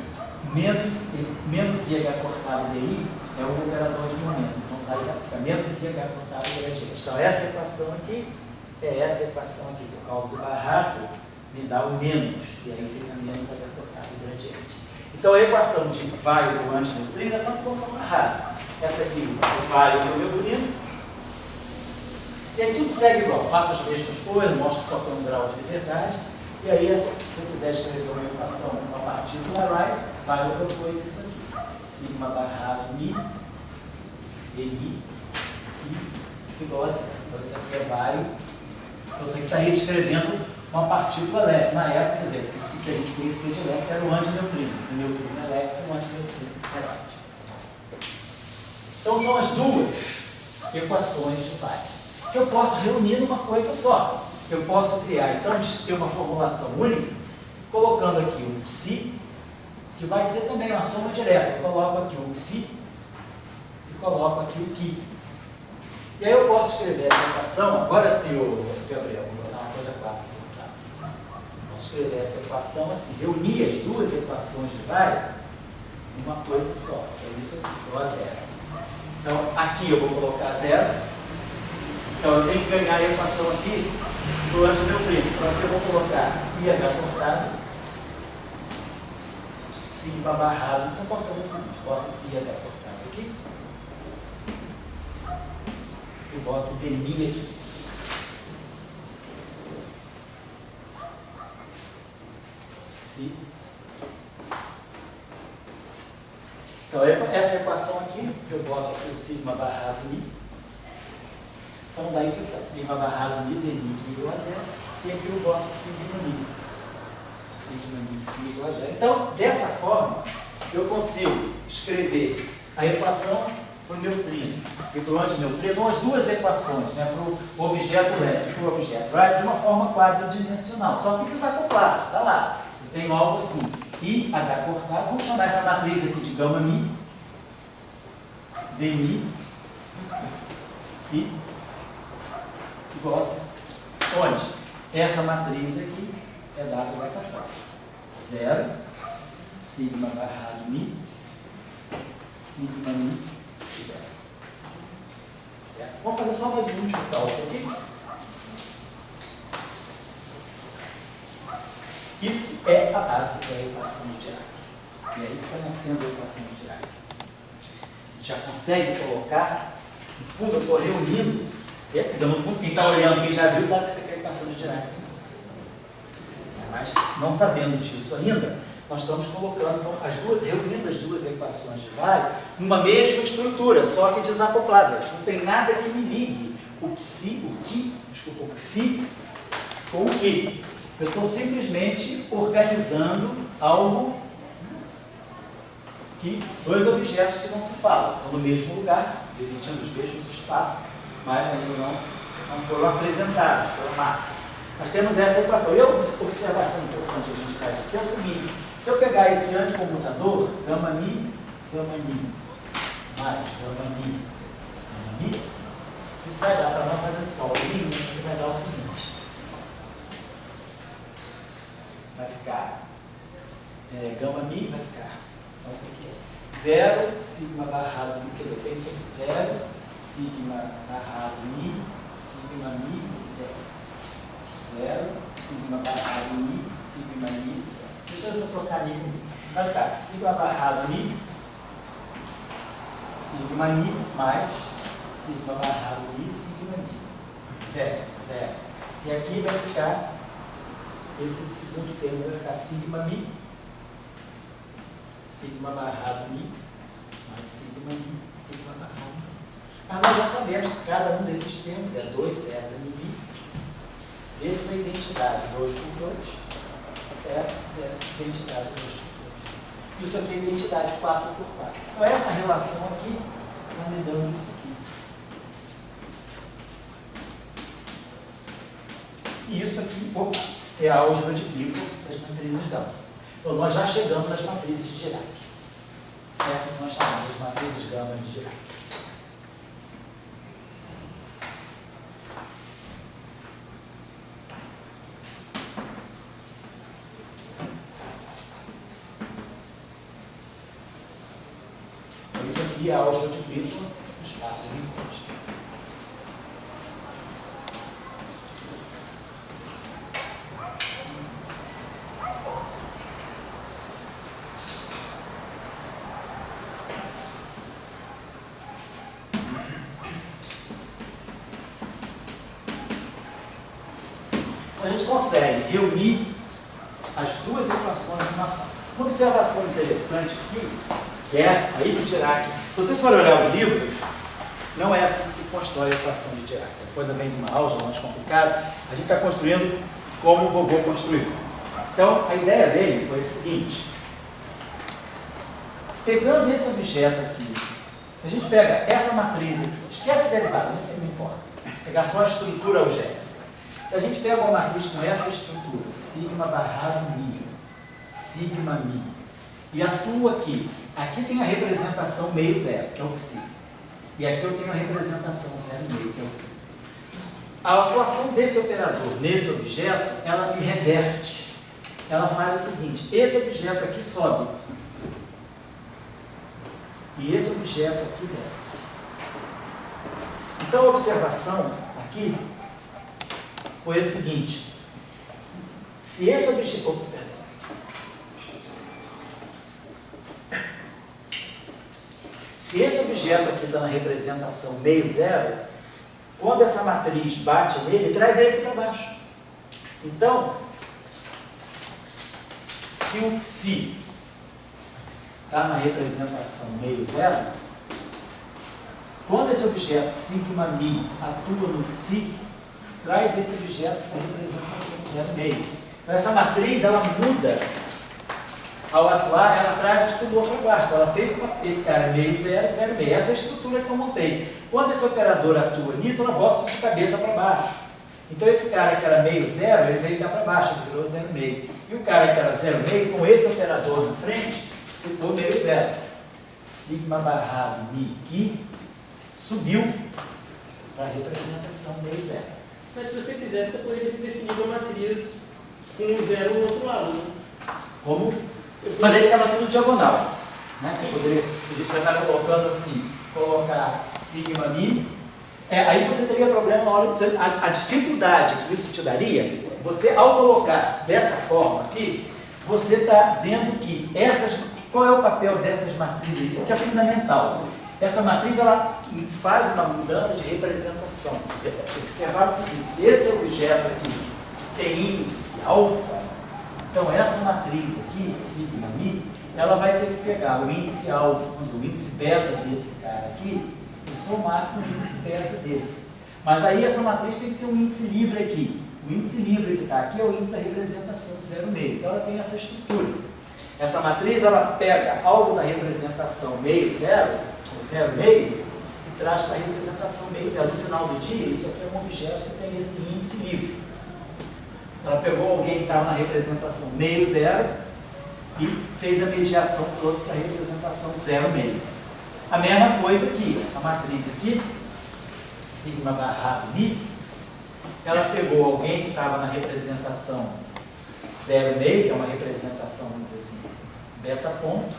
menos IH cortado DI é o operador de momento. Então fica menos IH cortado gradiente. Então essa equação aqui é essa equação aqui, por causa do barrado, me dá o menos, e aí fica menos IH cortado gradiente. Então a equação de vai do antineutrino é só que colocar um barrado. Essa aqui vai do neutrino. E aí tudo segue igual. Faço as mesmas coisas, mostro que só tem um grau de liberdade. E aí, se eu quiser escrever uma equação com uma partícula right, vai outra coisa isso aqui. Sigma barrado Mi, DI, igual a 0. Então isso aqui é vai. Então você está aí descrevendo uma partícula leve. Na época, quer dizer, o que a gente conhecia de elétrico era o antineutrino. O neutrino elétrico e o antineutrino elétrico. Então são as duas equações de vai, que eu posso reunir numa coisa só. Eu posso criar, então, ter uma formulação única, colocando aqui o psi, que vai ser também uma soma direta. Eu coloco aqui o psi e coloco aqui o qui. E aí eu posso escrever essa equação, agora sim, Gabriel, vou botar uma coisa clara. Posso escrever essa equação assim, reunir as duas equações de vai numa coisa só, que é isso aqui, igual a 0. Então, aqui eu vou colocar 0. Então, eu tenho que ganhar a equação aqui do antineutrino. Então, aqui eu vou colocar IH cortado, sigma barrado. Então, posso fazer o seguinte: boto esse IH cortado aqui e boto o DI aqui. Então, essa equação aqui, que eu boto aqui o sigma barrado I. Então, daí isso aqui, sigma barrado Mi DI que igual a 0. E aqui eu boto sigma Mi. Sigma Mi igual a 0. Então, dessa forma, eu consigo escrever a equação para o neutrino e para o antineutrino, são as duas equações, né, para o objeto elétrico e para o objeto rádio, de uma forma quadridimensional. Só que precisa acoplar, está lá. Eu tenho algo assim, IH cortado, vamos chamar essa matriz aqui de gama Mi, DI, Psi, igual a 0. Onde essa matriz aqui é dada dessa forma: 0, sigma barrado Mi, sigma Mi, 0. Certo? Vamos fazer só mais um último cálculo aqui. Isso é a base da equação de Dirac. E aí está nascendo a equação de Dirac. A gente já consegue colocar, no fundo eu estou reunindo, quer dizer, no fundo quem está olhando, quem já viu, sabe que isso aqui é a equação de Dirac. Mas não sabendo disso ainda, nós estamos colocando então, reunindo as duas equações de Weyl numa mesma estrutura, só que desacopladas. Não tem nada que me ligue o psi com o que. Eu estou simplesmente organizando algo que dois objetos que não se falam, estão no mesmo lugar, dividindo os mesmos espaços, mas ainda não foram apresentados, foram massa. Nós temos essa equação. E a observação importante que a gente faz aqui é o seguinte: se eu pegar esse anticomutador, gama mi, mais gama mi, isso vai dar para nós fazer esse cálculo, que vai dar o seguinte: vai ficar gama mi, vai ficar, então isso aqui é 0 sigma barrado mi, quer dizer, eu tenho isso aqui, 0 sigma barrado mi, 0. 0, sigma barrado mi, 0. Deixa eu só trocar mi com mi. Vai ficar sigma barrado mi, mais sigma barrado mi, 0. E aqui vai ficar, esse segundo termo vai ficar sigma barrado mi, mais sigma barrado mi. Mas nós já sabemos que cada um desses termos é 2, mi. Esse é a identidade 2 por 2, 0, identidade 2 por 2. Isso aqui é a identidade 4 por 4. Então, essa relação aqui está me dando isso aqui. E isso aqui, é a álgebra de Clifford das matrizes Gauss. Então, nós já chegamos nas matrizes de Dirac. Essas são as chamadas matrizes gama de Dirac. Isso aqui é a álgebra de Clifford no espaço de Minkowski. A gente consegue reunir as duas equações de maçã. Uma observação interessante aqui, que é aí do Dirac. Se vocês forem olhar os livros, não é assim que se constrói a equação de Dirac. A coisa vem de uma álgebra mais complicada. A gente está construindo como o vovô construiu. Então, a ideia dele foi a seguinte: pegando esse objeto aqui, se a gente pega essa matriz aqui, esquece a derivada, não importa, pegar só a estrutura algébrica. Se a gente pega uma matriz com essa estrutura, sigma barrado mi, e atua aqui. Aqui tem a representação meio zero, que é o psi. E aqui eu tenho a representação 0,5, que é o π. A atuação desse operador nesse objeto, ela me reverte. Ela faz o seguinte: esse objeto aqui sobe. E esse objeto aqui desce. Então a observação aqui foi a seguinte: se esse objeto... Se esse objeto aqui está na representação meio zero, quando essa matriz bate nele, traz ele aqui para baixo. Então, se o psi está na representação meio zero, quando esse objeto sigma mi atua no psi, traz esse objeto para a representação 0,5. Então, essa matriz, ela muda. Ao atuar, ela traz o estrutura para baixo. Então, ela fez esse cara meio 0, 0,5. Essa é a estrutura que eu montei. Quando esse operador atua nisso, ela bota isso de cabeça para baixo. Então, esse cara que era meio 0, ele veio cá para baixo, ele virou 0,5. E o cara que era 0,5, com esse operador na frente, ficou meio 0. Sigma barrado mi que subiu para a representação meio 0. Mas se você quisesse, você poderia ter definido a matriz com um 0 no outro lado, né? Como? Mas ele estava tudo diagonal. Né? Você poderia estar colocando assim, colocar sigma mi. Aí você teria problema na hora de você. A dificuldade que isso te daria, você ao colocar dessa forma aqui, você está vendo que qual é o papel dessas matrizes? Isso que é fundamental. Essa matriz ela faz uma mudança de representação. Observar o seguinte: se esse objeto aqui tem índice alfa, Então, essa matriz aqui, sigma mi, ela vai ter que pegar o índice alfa, o índice beta desse cara aqui, e somar com o índice beta desse. Mas aí essa matriz tem que ter um índice livre aqui. O índice livre que está aqui é o índice da representação 0,5. Então, ela tem essa estrutura. Essa matriz, ela pega algo da representação meio zero, ou 0,5, e traz para a representação meio zero. No final do dia, isso aqui é um objeto que tem esse índice livre. Ela pegou alguém que estava na representação meio zero e fez a mediação, trouxe para a representação 0,5. A mesma coisa aqui, essa matriz aqui, sigma barrado mi, ela pegou alguém que estava na representação 0,5, que é uma representação, vamos dizer assim, beta ponto.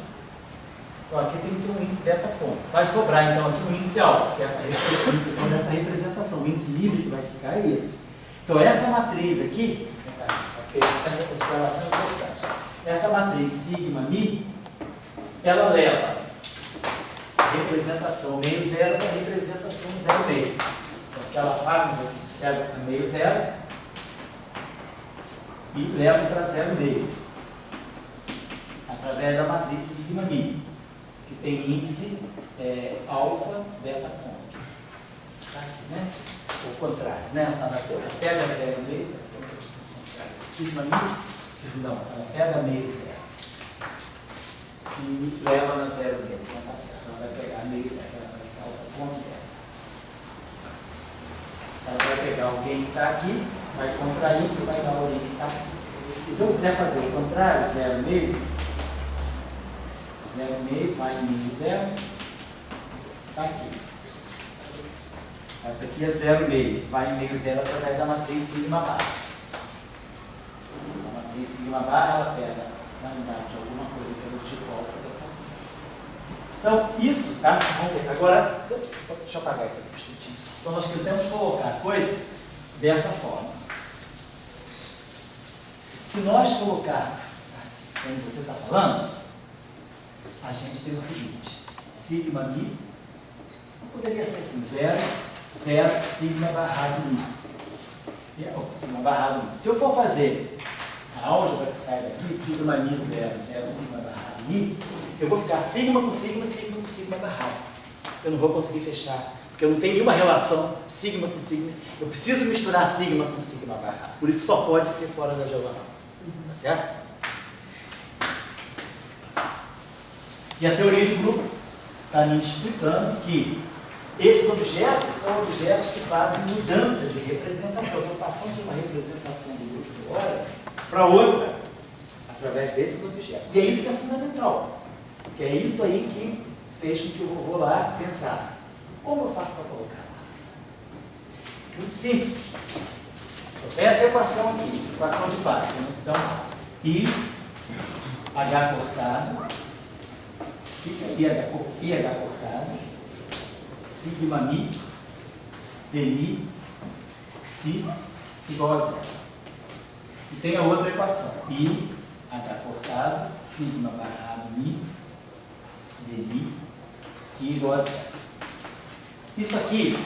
Então aqui tem que ter um índice beta ponto. Vai sobrar então aqui um índice alfa, que é essa representação. O índice livre que vai ficar é esse. Então essa matriz aqui, essa observação é importante. Essa matriz sigma mi, ela leva a representação meio zero para a representação 0,5. Então o que ela faz, você pega a meio zero e leva para 0,5. Através da matriz sigma mi, que tem índice alfa, beta ponto. Está aqui, né? Ou contrário, né? Ela pega 0,5, sigma mi, perdão, ela pega meio zero e leva na 0,5. Então tá certo, ela vai pegar meio zero, ela vai ficar alfa ponto beta. Ela vai pegar alguém que está aqui, vai contrair e vai dar alguém que está aqui. E se eu quiser fazer o contrário, 0,5, 0,5 vai em meio zero, está aqui. Essa aqui é 0,5, vai em meio zero através da matriz sigma barra. A matriz sigma barra, ela pega, na verdade, alguma coisa pelo tipo alfa. Então, isso, tá? Agora, deixa eu apagar isso aqui, instantinho. Então, nós tentamos colocar a coisa dessa forma. Se nós colocar, assim, como você está falando, a gente tem o seguinte: sigma mi, poderia ser assim, 0, 0, sigma barrado mi. Sigma barrado mi. Se eu for fazer a álgebra que sai daqui, sigma mi 0, 0, sigma barrado mi, eu vou ficar sigma com sigma, sigma com sigma barrado. Eu não vou conseguir fechar, porque eu não tenho nenhuma relação sigma com sigma. Eu preciso misturar sigma com sigma barrado. Por isso que só pode ser fora da diagonal. Tá certo? E a teoria de grupo está me explicando que esses objetos são objetos que fazem mudança de representação. Então, passando de uma representação do grupo de hora para outra, através desses objetos. E é isso que é fundamental. Que é isso aí que fez com que o vovô lá pensasse: como eu faço para colocar massa? Muito simples. Eu tenho essa equação aqui, equação de Bhatt. Então, I, H cortado, IH cortado, sigma mi, dmi, xi igual a 0. E tem a outra equação, I, H cortado, sigma barrado mi, dmi, que igual a 0. Isso aqui,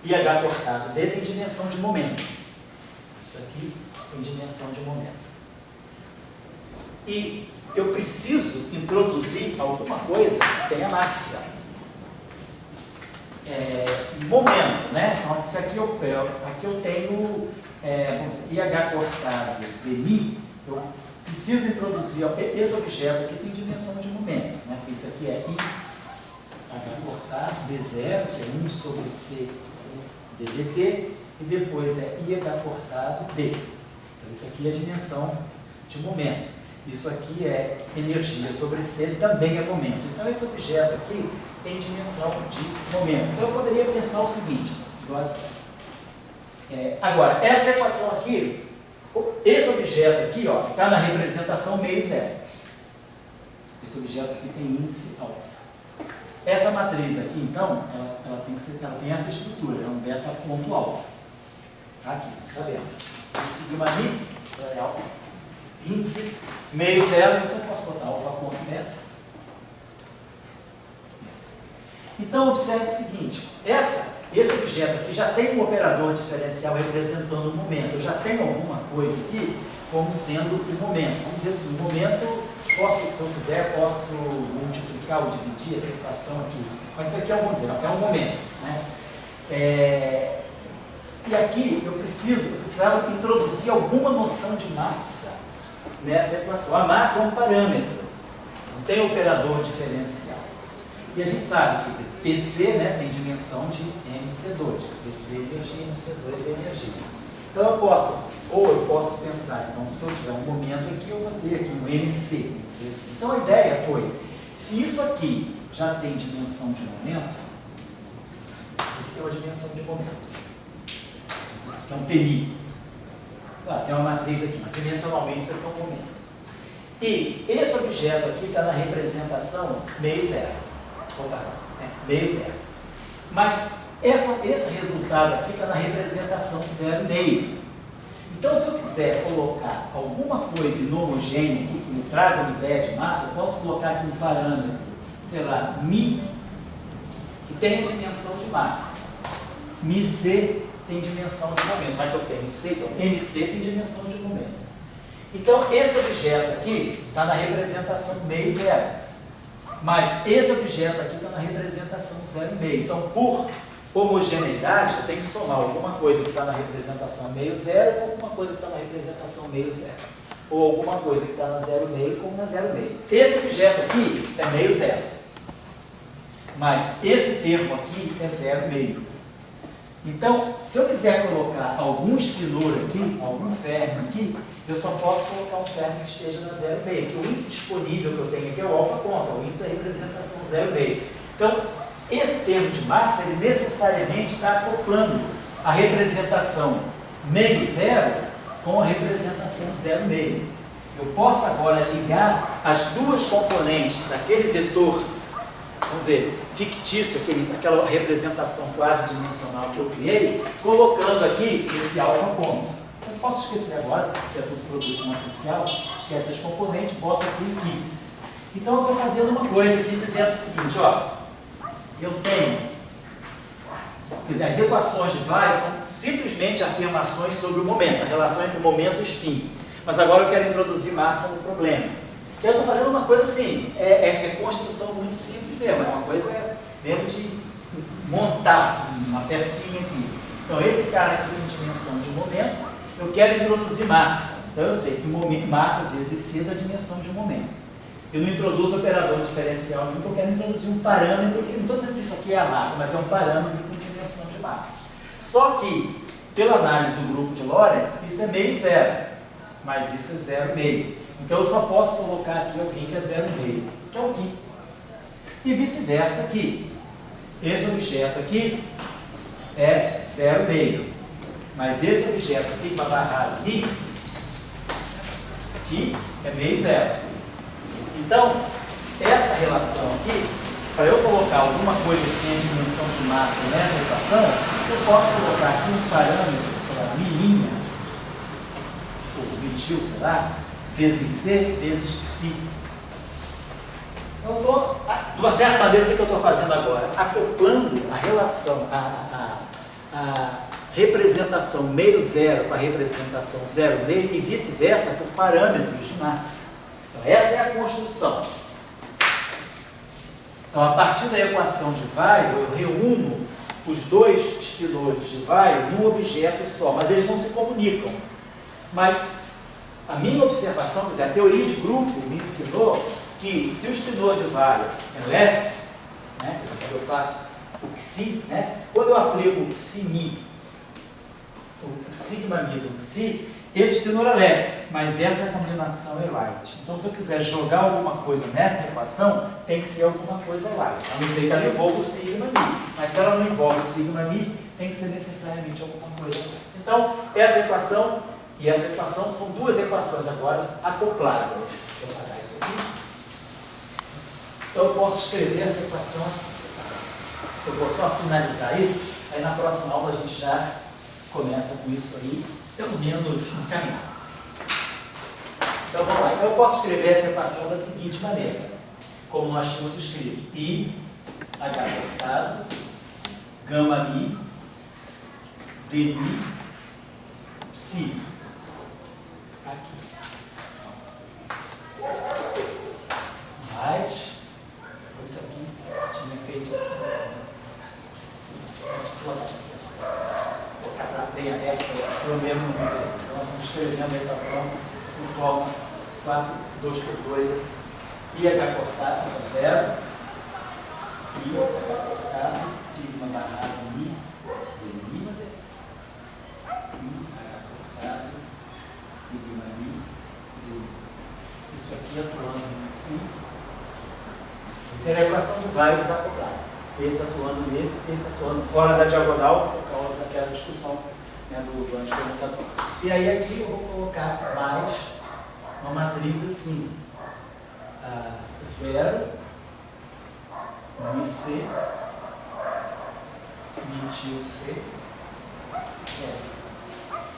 IH cortado, D tem dimensão de momento. Isso aqui tem dimensão de momento. E eu preciso introduzir alguma coisa que tenha massa. Momento, né? Então, isso aqui eu tenho IH cortado de mi, eu preciso introduzir esse objeto aqui tem dimensão de momento, né? Isso aqui é IH cortado D0, que é 1 sobre C ddt, e depois é IH cortado D. Então, isso aqui é a dimensão de momento. Isso aqui é energia sobre C, também é momento. Então, esse objeto aqui tem dimensão de momento. Então, eu poderia pensar o seguinte, igual a 0. Agora, essa equação aqui, esse objeto aqui, ó, está na representação meio zero. Esse objeto aqui tem índice alfa. Essa matriz aqui, então, ela tem essa estrutura, é um beta ponto alfa. Aqui, sabendo. Sigma mi é alfa. Índice meio zero, então eu posso botar alfa ponto beta. Então, observe o seguinte: esse objeto aqui já tem um operador diferencial representando o momento. Eu já tenho alguma coisa aqui como sendo o momento. Vamos dizer assim, o momento, se eu quiser, posso multiplicar ou dividir essa equação aqui. Mas isso aqui é um momento. Né? E aqui eu precisava introduzir alguma noção de massa nessa equação. A massa é um parâmetro, não tem operador diferencial. E a gente sabe que PC, né, tem dimensão de MC2. PC é energia, MC2 é energia. Então eu posso pensar, então se eu tiver um momento aqui, eu vou ter aqui um MC. Então a ideia foi, se isso aqui já tem dimensão de momento, isso aqui é uma dimensão de momento. Isso aqui é um PMI. Tem uma matriz aqui, mas dimensionalmente isso aqui é um momento. E esse objeto aqui está na representação meio zero. Meio zero. Mas esse resultado aqui está na representação 0,5. Então, se eu quiser colocar alguma coisa inhomogênea aqui, que me traga uma ideia de massa, eu posso colocar aqui um parâmetro, sei lá, μ, que tem a dimensão de massa. μc tem dimensão de momento. Já que eu tenho C, então MC tem dimensão de momento. Então, esse objeto aqui está na representação meio zero. Mas esse objeto aqui está na representação 0,5. Então, por homogeneidade, eu tenho que somar alguma coisa que está na representação meio zero com alguma coisa que está na representação meio zero. Ou alguma coisa que está na 0,5 com na 0,5. Esse objeto aqui é meio zero. Mas esse termo aqui é 0,5. Então, se eu quiser colocar algum espinor aqui, algum fermo aqui, eu só posso colocar um fermo que esteja na 0,5, porque o índice disponível que eu tenho aqui é o alfa contra, o índice da representação 0,5. Então, esse termo de massa, ele necessariamente está acoplando a representação meio zero com a representação 0,5. Eu posso agora ligar as duas componentes daquele vetor, vamos dizer, fictício, aquela representação quadridimensional que eu criei, colocando aqui esse alfa contra. Eu posso esquecer agora, porque isso aqui é tudo produto matricial, esquece as componentes, bota aqui aqui. Então eu estou fazendo uma coisa aqui dizendo o seguinte, eu tenho, as equações de Weiss são simplesmente afirmações sobre o momento, a relação entre o momento e o spin. Mas agora eu quero introduzir massa no problema. Então eu estou fazendo uma coisa assim, é construção muito simples mesmo, é uma coisa mesmo de montar uma pecinha aqui. Então esse cara aqui tem dimensão de momento, eu quero introduzir massa. Então eu sei que massa vezes C da dimensão de momento. Eu não introduzo operador diferencial nenhum, porque eu quero introduzir um parâmetro, que não estou dizendo que isso aqui é a massa, mas é um parâmetro com dimensão de massa. Só que, pela análise do grupo de Lorentz, isso é meio zero, mas isso é 0,5. Então eu só posso colocar aqui alguém que é 0,5, que é o Ki. E vice-versa aqui. Esse objeto aqui é 0,5. Mas esse objeto sigma barrado aqui, que é meio zero. Então, essa relação aqui, para eu colocar alguma coisa que tenha dimensão de massa nessa equação, eu posso colocar aqui um parâmetro, sei lá, milinha, ou metil, sei lá, vezes C, vezes Psi. Então, eu estou, de uma certa maneira, o que eu estou fazendo agora? Acoplando a relação, a representação meio zero com a representação 0,5 e vice-versa por parâmetros de massa. Então, essa é a construção. Então, a partir da equação de Weyl, eu reúno os dois espinores de Weyl em um objeto só, mas eles não se comunicam. Mas a minha observação, quer dizer, a teoria de grupo me ensinou que se o espinor de Weyl é left, né, quando eu faço o Psi, né, quando eu aplico o Psi-Mi, o sigma-Mi do Psi, esse espinor é left, mas essa combinação é right. Então, se eu quiser jogar alguma coisa nessa equação, tem que ser alguma coisa right. A não ser que ela envolva o sigma-Mi, mas se ela não envolve o sigma-Mi, tem que ser necessariamente alguma coisa right. Então, essa equação e essa equação são duas equações agora acopladas. Deixa eu apagar isso aqui. Então, eu posso escrever essa equação assim. Eu vou só finalizar isso, aí na próxima aula a gente já começa com isso aí, pelo menos encaminhado. Então vamos lá. Então, eu posso escrever essa equação da seguinte maneira, como nós tínhamos escrito: I, H cortado, gama Mi, dmi, Psi. aqui. Mais, isso aqui tinha feito assim. Vou colocar bem aberto para o mesmo número. Então, nós estamos escrevendo a equação com forma 4, 2 por 2, IH cortado, 0, IH cortado, sigma barrado Mi, dmi, IH cortado, sigma Mi, dmi. Isso aqui atuando em si. Isso é a equação de vários acoplados. Esse atuando nesse, esse atuando fora da diagonal, por causa daquela discussão, né, do anticommutador. E aí aqui eu vou colocar mais uma matriz assim. 0, Mi C, Mi tio C, 0.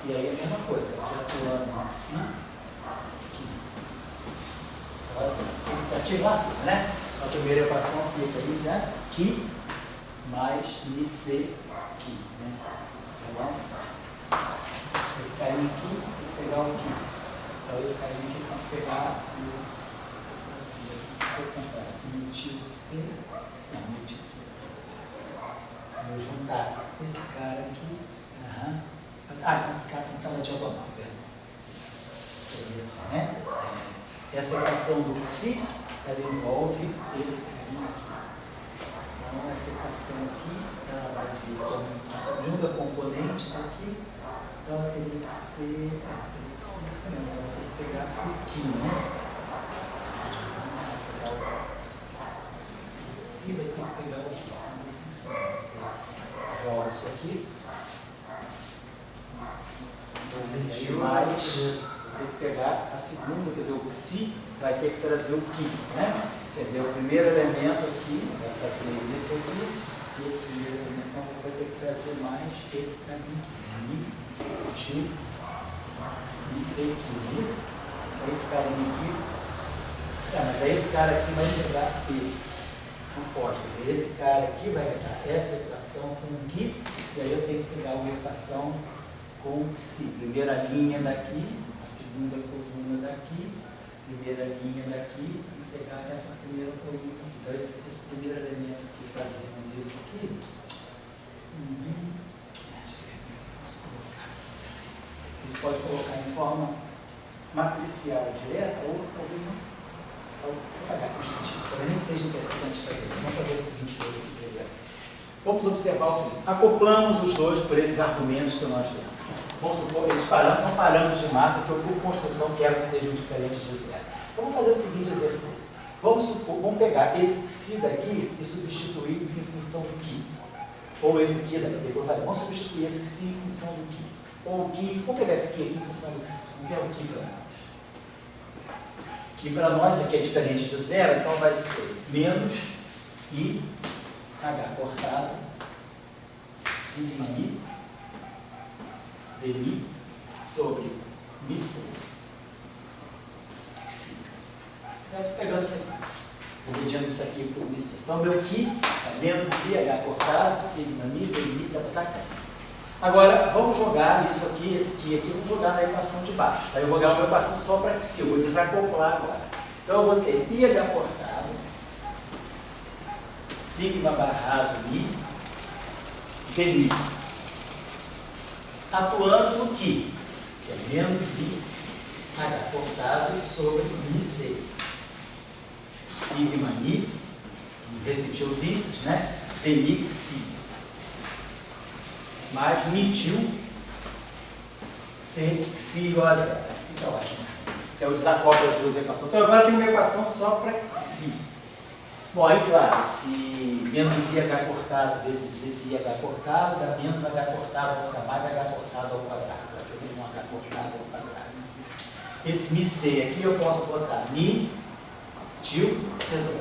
E aí a mesma coisa, aqui atuando em si, aqui. Tem que se ativar, né? A primeira equação fica aí, né? Qui mais Mi C, Qui, né? Tá bom? Esse carinha aqui tem que pegar o Qui. Então esse carinha aqui tem que pegar o Mi tio C, não, Mi tio C. Vou juntar esse cara aqui. Então esse cara tem que estar na diagonal, esse, né? Essa equação do Psi, ela envolve esse carinha aqui. Então essa equação aqui, ela vai vir como a segunda componente daqui. Então ela teria que ser isso mesmo, ela vai ter que pegar o Qui, né? Vai ter que pegar o Qui. Joga isso aqui. Mais, tem que pegar a segunda, quer dizer, o Psi vai ter que trazer o Qui, né? Quer dizer, o primeiro elemento aqui vai trazer isso aqui, e esse primeiro elemento vai ter que trazer mais esse caminho aqui. Mi, tio, Mi C aqui, isso? Esse carinha aqui. Mas aí esse cara aqui vai integrar esse. Não pode. Esse cara aqui vai dar essa equação com o Qui, e aí eu tenho que pegar uma equação com o Psi. Primeira linha daqui, a segunda coluna daqui, primeira linha daqui, e pegar essa primeira coluna aqui. Então esse primeiro elemento aqui fazendo isso aqui, ele pode colocar em forma matricial direta ou talvez não seja. Vou pagar com justiça, talvez nem seja interessante fazer isso. Vamos fazer o seguinte coisa aqui primeiro. Vamos observar o seguinte: acoplamos os dois por esses argumentos que nós temos. Vamos supor, esses parâmetros são parâmetros de massa que eu, por construção, quero que sejam diferentes de zero. Então, vamos fazer o seguinte exercício. Vamos pegar esse Psi daqui e substituir em função do Qui. Ou esse aqui daqui. Depois vamos substituir esse Psi em função do Qui. Ou o Qui, vamos pegar esse aqui em função do Qui. Não quero o Qui para nós. Que para nós aqui é diferente de zero, então vai ser menos IH cortado, sigma Mi, dmi, sobre Mi C. Certo? Pegando isso aqui, dividindo isso aqui por Mi C. Então, meu Qui é menos IH cortado, sigma Mi, dmi, Xi. Agora, vamos jogar isso aqui, esse Qui aqui, vamos jogar na equação de baixo. Aí eu vou jogar uma equação só para Xi, eu vou desacoplar agora. Então eu vou ter IH cortado, sigma barrado Mi, dmi, atuando no Qui, que é menos IH cortado sobre Mi C. Sigma Mi, repetir os índices, né? Dmi Xi. Mais Mi tio C, Xi igual a zero. Fica ótimo isso. Que é o desacoplo das duas equações. Então agora tem uma equação só para Xi. Bom, aí claro, se menos IH cortado vezes esse IH cortado, dá menos H cortado, dá mais H cortado ao quadrado. Vai ter um H cortado ao quadrado. Esse Mi C aqui eu posso botar Mi tio C2.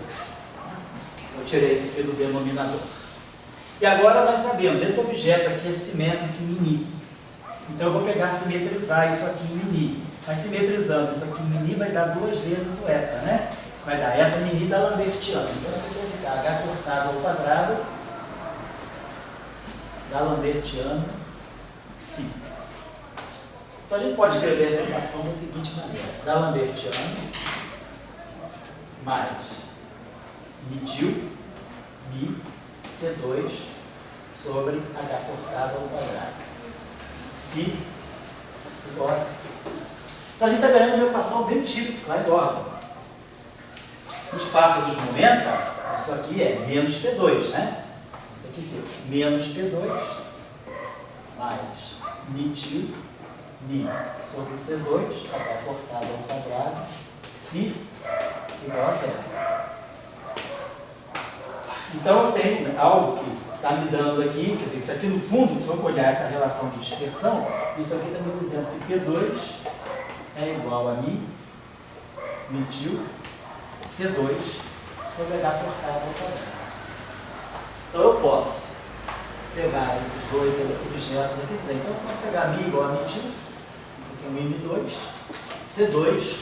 Eu tirei isso aqui do denominador. E agora nós sabemos, esse objeto aqui é simétrico em Mi. Então eu vou pegar simetrizar isso aqui em Mi. Mas simetrizando isso aqui em Mi vai dar duas vezes o eta, né? Vai dar eta Mi da lambertiano. Então você vai ficar H cortado ao quadrado da lambertiano Xi. Então a gente pode escrever essa equação da seguinte maneira: D'Alembertiano mais metil mi C2 sobre H cortado ao quadrado. Si igual a... Então a gente está ganhando uma equação bem típica lá em Gordon. O espaço dos momentos, isso aqui é menos P2, né? Isso aqui fica menos P2 mais metil mi sobre C2, H cortado ao quadrado, Si igual a zero. Então eu tenho algo que está me dando aqui, quer dizer, isso aqui no fundo, se eu olhar essa relação de dispersão, isso aqui está me dizendo que P2 é igual a mi metil C2 sobre H cortado ao quadrado. Então eu posso pegar esses dois objetos aqui e dizer, então eu posso pegar mi igual a metil, isso aqui é um M2, C2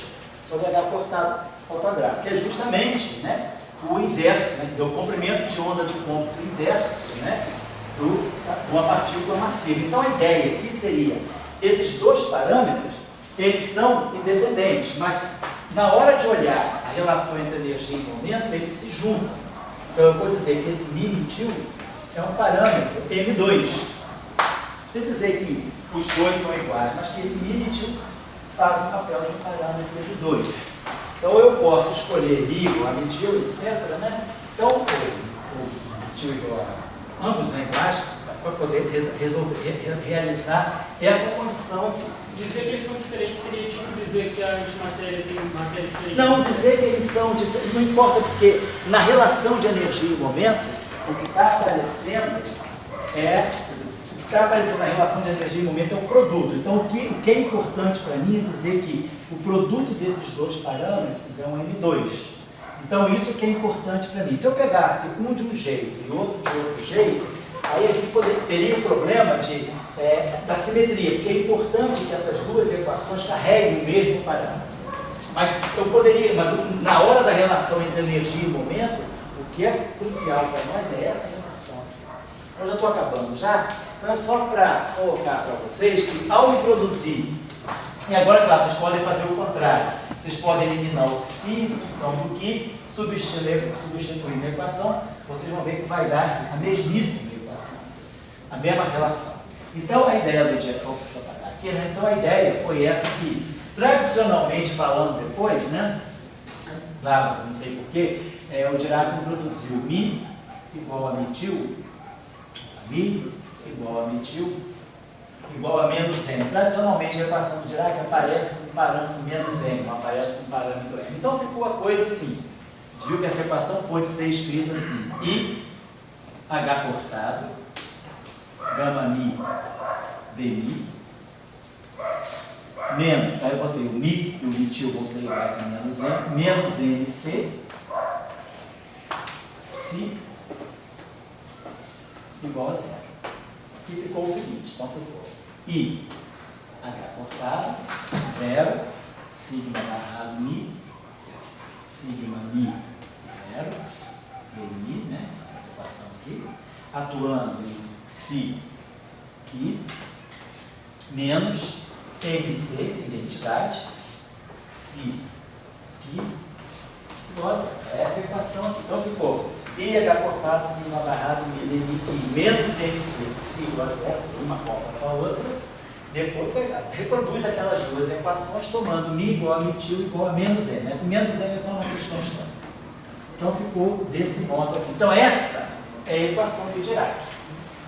sobre H cortado ao quadrado, que é justamente, né, o inverso, né, quer dizer, o comprimento de onda do cômputo inverso, né, de uma partícula massiva. Então a ideia aqui seria, esses dois parâmetros, eles são independentes, mas na hora de olhar a relação entre energia e momento, eles se juntam. Então eu vou dizer que esse mi metil é um parâmetro M2. Você dizer que os dois são iguais, mas que esse mi metil faz o papel de um parâmetro M2. Então eu posso escolher mi igual a metil, etc., né? Então o metil igual a ambos são iguais para poder realizar essa condição aqui. Dizer que eles são diferentes seria tipo dizer que a antimatéria tem matéria diferente? Não, dizer que eles são diferentes, não importa, porque na relação de energia e momento, o que está aparecendo na relação de energia e momento é um produto. Então, o que é importante para mim é dizer que o produto desses dois parâmetros é um M2. Então, isso que é importante para mim. Se eu pegasse um de um jeito e outro de outro jeito, aí a gente teria o problema da simetria, porque é importante que essas duas equações carreguem o mesmo parâmetro. Mas eu poderia, na hora da relação entre energia e momento, o que é crucial para nós é essa relação. Eu já estou acabando já, então é só para colocar para vocês que ao introduzir, e agora, claro, vocês podem fazer o contrário, vocês podem eliminar o si em função do que, substituindo a equação, vocês vão ver que vai dar a mesmíssima equação, a mesma relação. Então a ideia do Dirac, deixa eu parar aqui, né? Então a ideia foi essa que, tradicionalmente falando depois, né? Claro, não sei porquê, o Dirac introduziu mi igual a metil, mi igual a metil, igual a menos m. Tradicionalmente a equação do Dirac aparece com parâmetro menos m, não aparece com parâmetro m. Então ficou a coisa assim. A gente viu que essa equação pode ser escrita assim: I, H cortado, gama mi dmi, menos, aí eu botei o mi e o metil vão ser iguais a menos mc, psi igual a zero. Aqui ficou o seguinte, então ficou I, H cortado, zero, sigma barrado mi, sigma mi, zero, dmi, né, essa equação aqui, atuando em si, aqui, menos MC, identidade, si, aqui, igual a zero. Essa equação aqui. Então ficou IH cortado, sigma barrado, menos MC, si igual a zero, uma volta para a outra. Depois reproduz aquelas duas equações, tomando mi igual a metil igual a menos M. Essa menos M é só uma questão histórica. Então ficou desse modo aqui. Então essa é a equação de Dirac.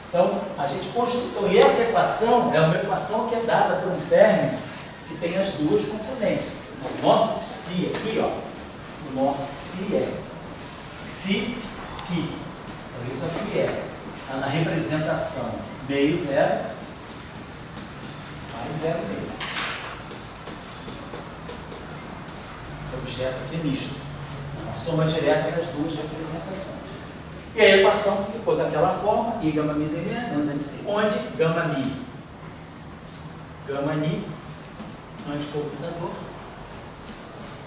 Então, a gente construiu, e essa equação é uma equação que é dada por um término que tem as duas componentes. O nosso psi aqui, ó, o nosso psi é psi pi. Então, isso aqui está na representação meio zero mais zero meio. Esse objeto aqui é misto. É uma soma direta das duas representações. E a equação ficou daquela forma, I gama mi dmi menos MC, onde gama ni, anticomputador,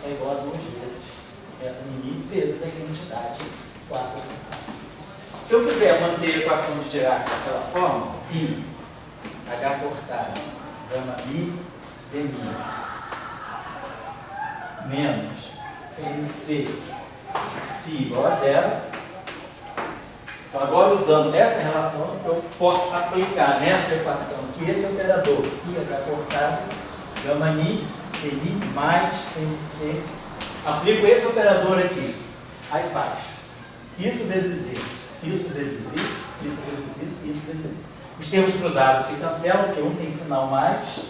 é igual a 2 vezes beta mi vezes a identidade 4. Se eu quiser manter a equação de Dirac daquela forma, I, H cortado, gama mi, DMI menos MC psi igual a zero. Então, agora usando essa relação, eu posso aplicar nessa equação que esse operador IH cortado, gama ni, NI mais MC, aplico esse operador aqui. Aí faz isso vezes isso, isso vezes isso, isso vezes isso, isso vezes isso. Os termos cruzados se cancelam, porque um tem sinal mais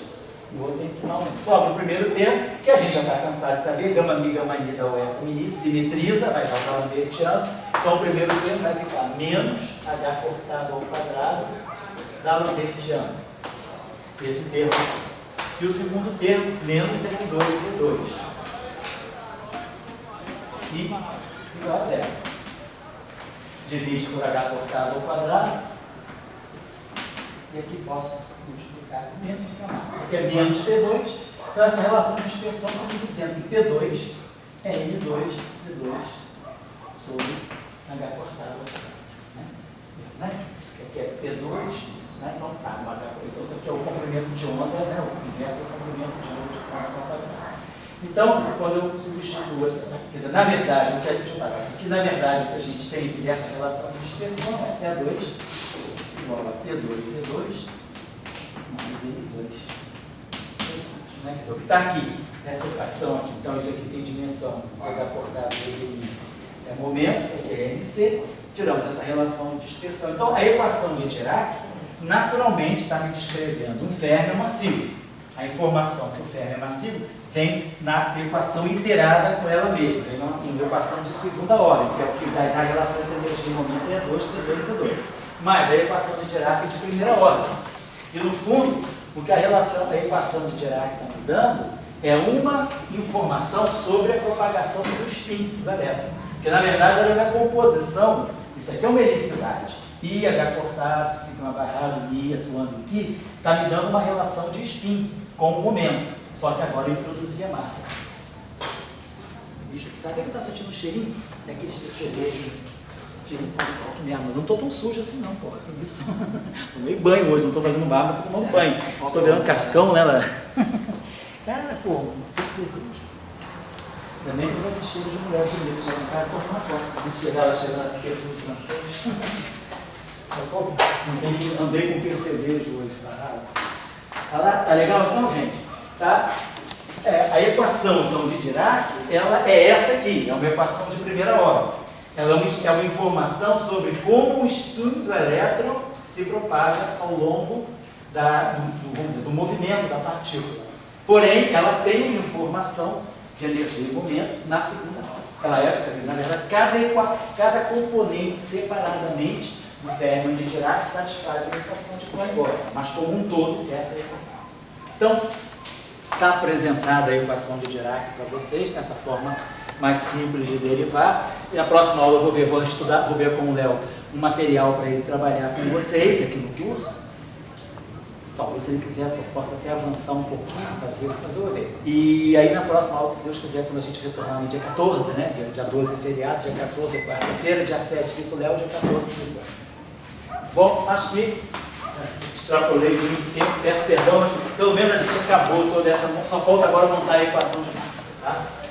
e o outro tem sinal menos. Sobra o primeiro termo, que a gente já está cansado de saber, gama ni da ueta mini, simetriza, vai já estar lambertiano. Então o primeiro termo vai ficar menos H cortado ao quadrado da lambertiano. Esse termo. E o segundo termo, menos N2C2. Psi igual a zero. Divide por H cortado ao quadrado. E aqui posso multiplicar por menos de camada. Isso aqui é menos P2. Então essa relação de dispersão está me dizendo que P2 é N2C2 sobre H cortado ao quadrado. Né? Aqui é P2, isso, né? Então tá, então isso aqui é o comprimento de onda, né? O inverso é o comprimento de onda de ponto ao quadrado. Então, quando eu substituo essa, quer dizer, na verdade, eu quero deixa eu pagar isso aqui, na verdade, o que a gente tem dessa relação de dispersão é P2 igual a P2C2 mais N2. Né? Quer dizer, o que está aqui, nessa equação aqui, então isso aqui tem dimensão H cortado de é momento, isso aqui é MC, tiramos essa relação de dispersão. Então, a equação de Dirac, naturalmente, está me descrevendo um férmio massivo. A informação que o férmio é massivo vem na equação iterada com ela mesma, vem na equação de segunda ordem, que é o que dá a relação entre energia e momento é 2, T2, C2. Mas a equação de Dirac é de primeira ordem. E, no fundo, o que a equação de Dirac está me dando é uma informação sobre a propagação do spin do elétron. Porque, na verdade, ela é a composição, isso aqui é uma helicidade. I, H cortado, sigma barrado, I atuando aqui, está me dando uma relação de spin com o momento. Só que agora eu introduzi a massa. O bicho aqui está vendo que está sentindo um cheirinho? É aquele cerveja. Cheirinho que merda. Eu não estou tão sujo assim não, porra. Que isso? Tomei banho hoje, não estou fazendo barba, estou tomando banho. Estou vendo cascão, né? Cara, pô, tem que ser sujo. Também não vai ser cheiro de mulher bonita. Chega em casa, toma uma coisa. Se a gente chegar lá, chegar naquele do francês. Andei com percevejo hoje, tá legal então, gente? Tá? A equação então, de Dirac, ela é essa aqui, é uma equação de primeira ordem. Ela é uma informação sobre como o spin do elétron se propaga ao longo vamos dizer, do movimento da partícula. Porém, ela tem uma informação de energia e momento na segunda ordem. Ela quer dizer, na verdade, cada componente separadamente do férmio de Dirac satisfaz a equação de Klein-Bora, mas como um todo, essa é a equação. Então, está apresentada a equação de Dirac para vocês, nessa forma mais simples de derivar. E na próxima aula eu vou ver com o Léo um material para ele trabalhar com vocês aqui no curso. Talvez, se ele quiser, eu possa até avançar um pouquinho, mas eu vou ver. E aí na próxima aula, se Deus quiser, quando a gente retornar no dia 14, né? Dia 12 é feriado, dia 14 é quarta-feira, dia 7 fica com o Léo, dia 14 fica com o Léo. Bom, acho que extrapolei muito tempo, peço perdão, mas pelo menos a gente acabou toda essa, só falta agora montar a equação de Maxwell, tá?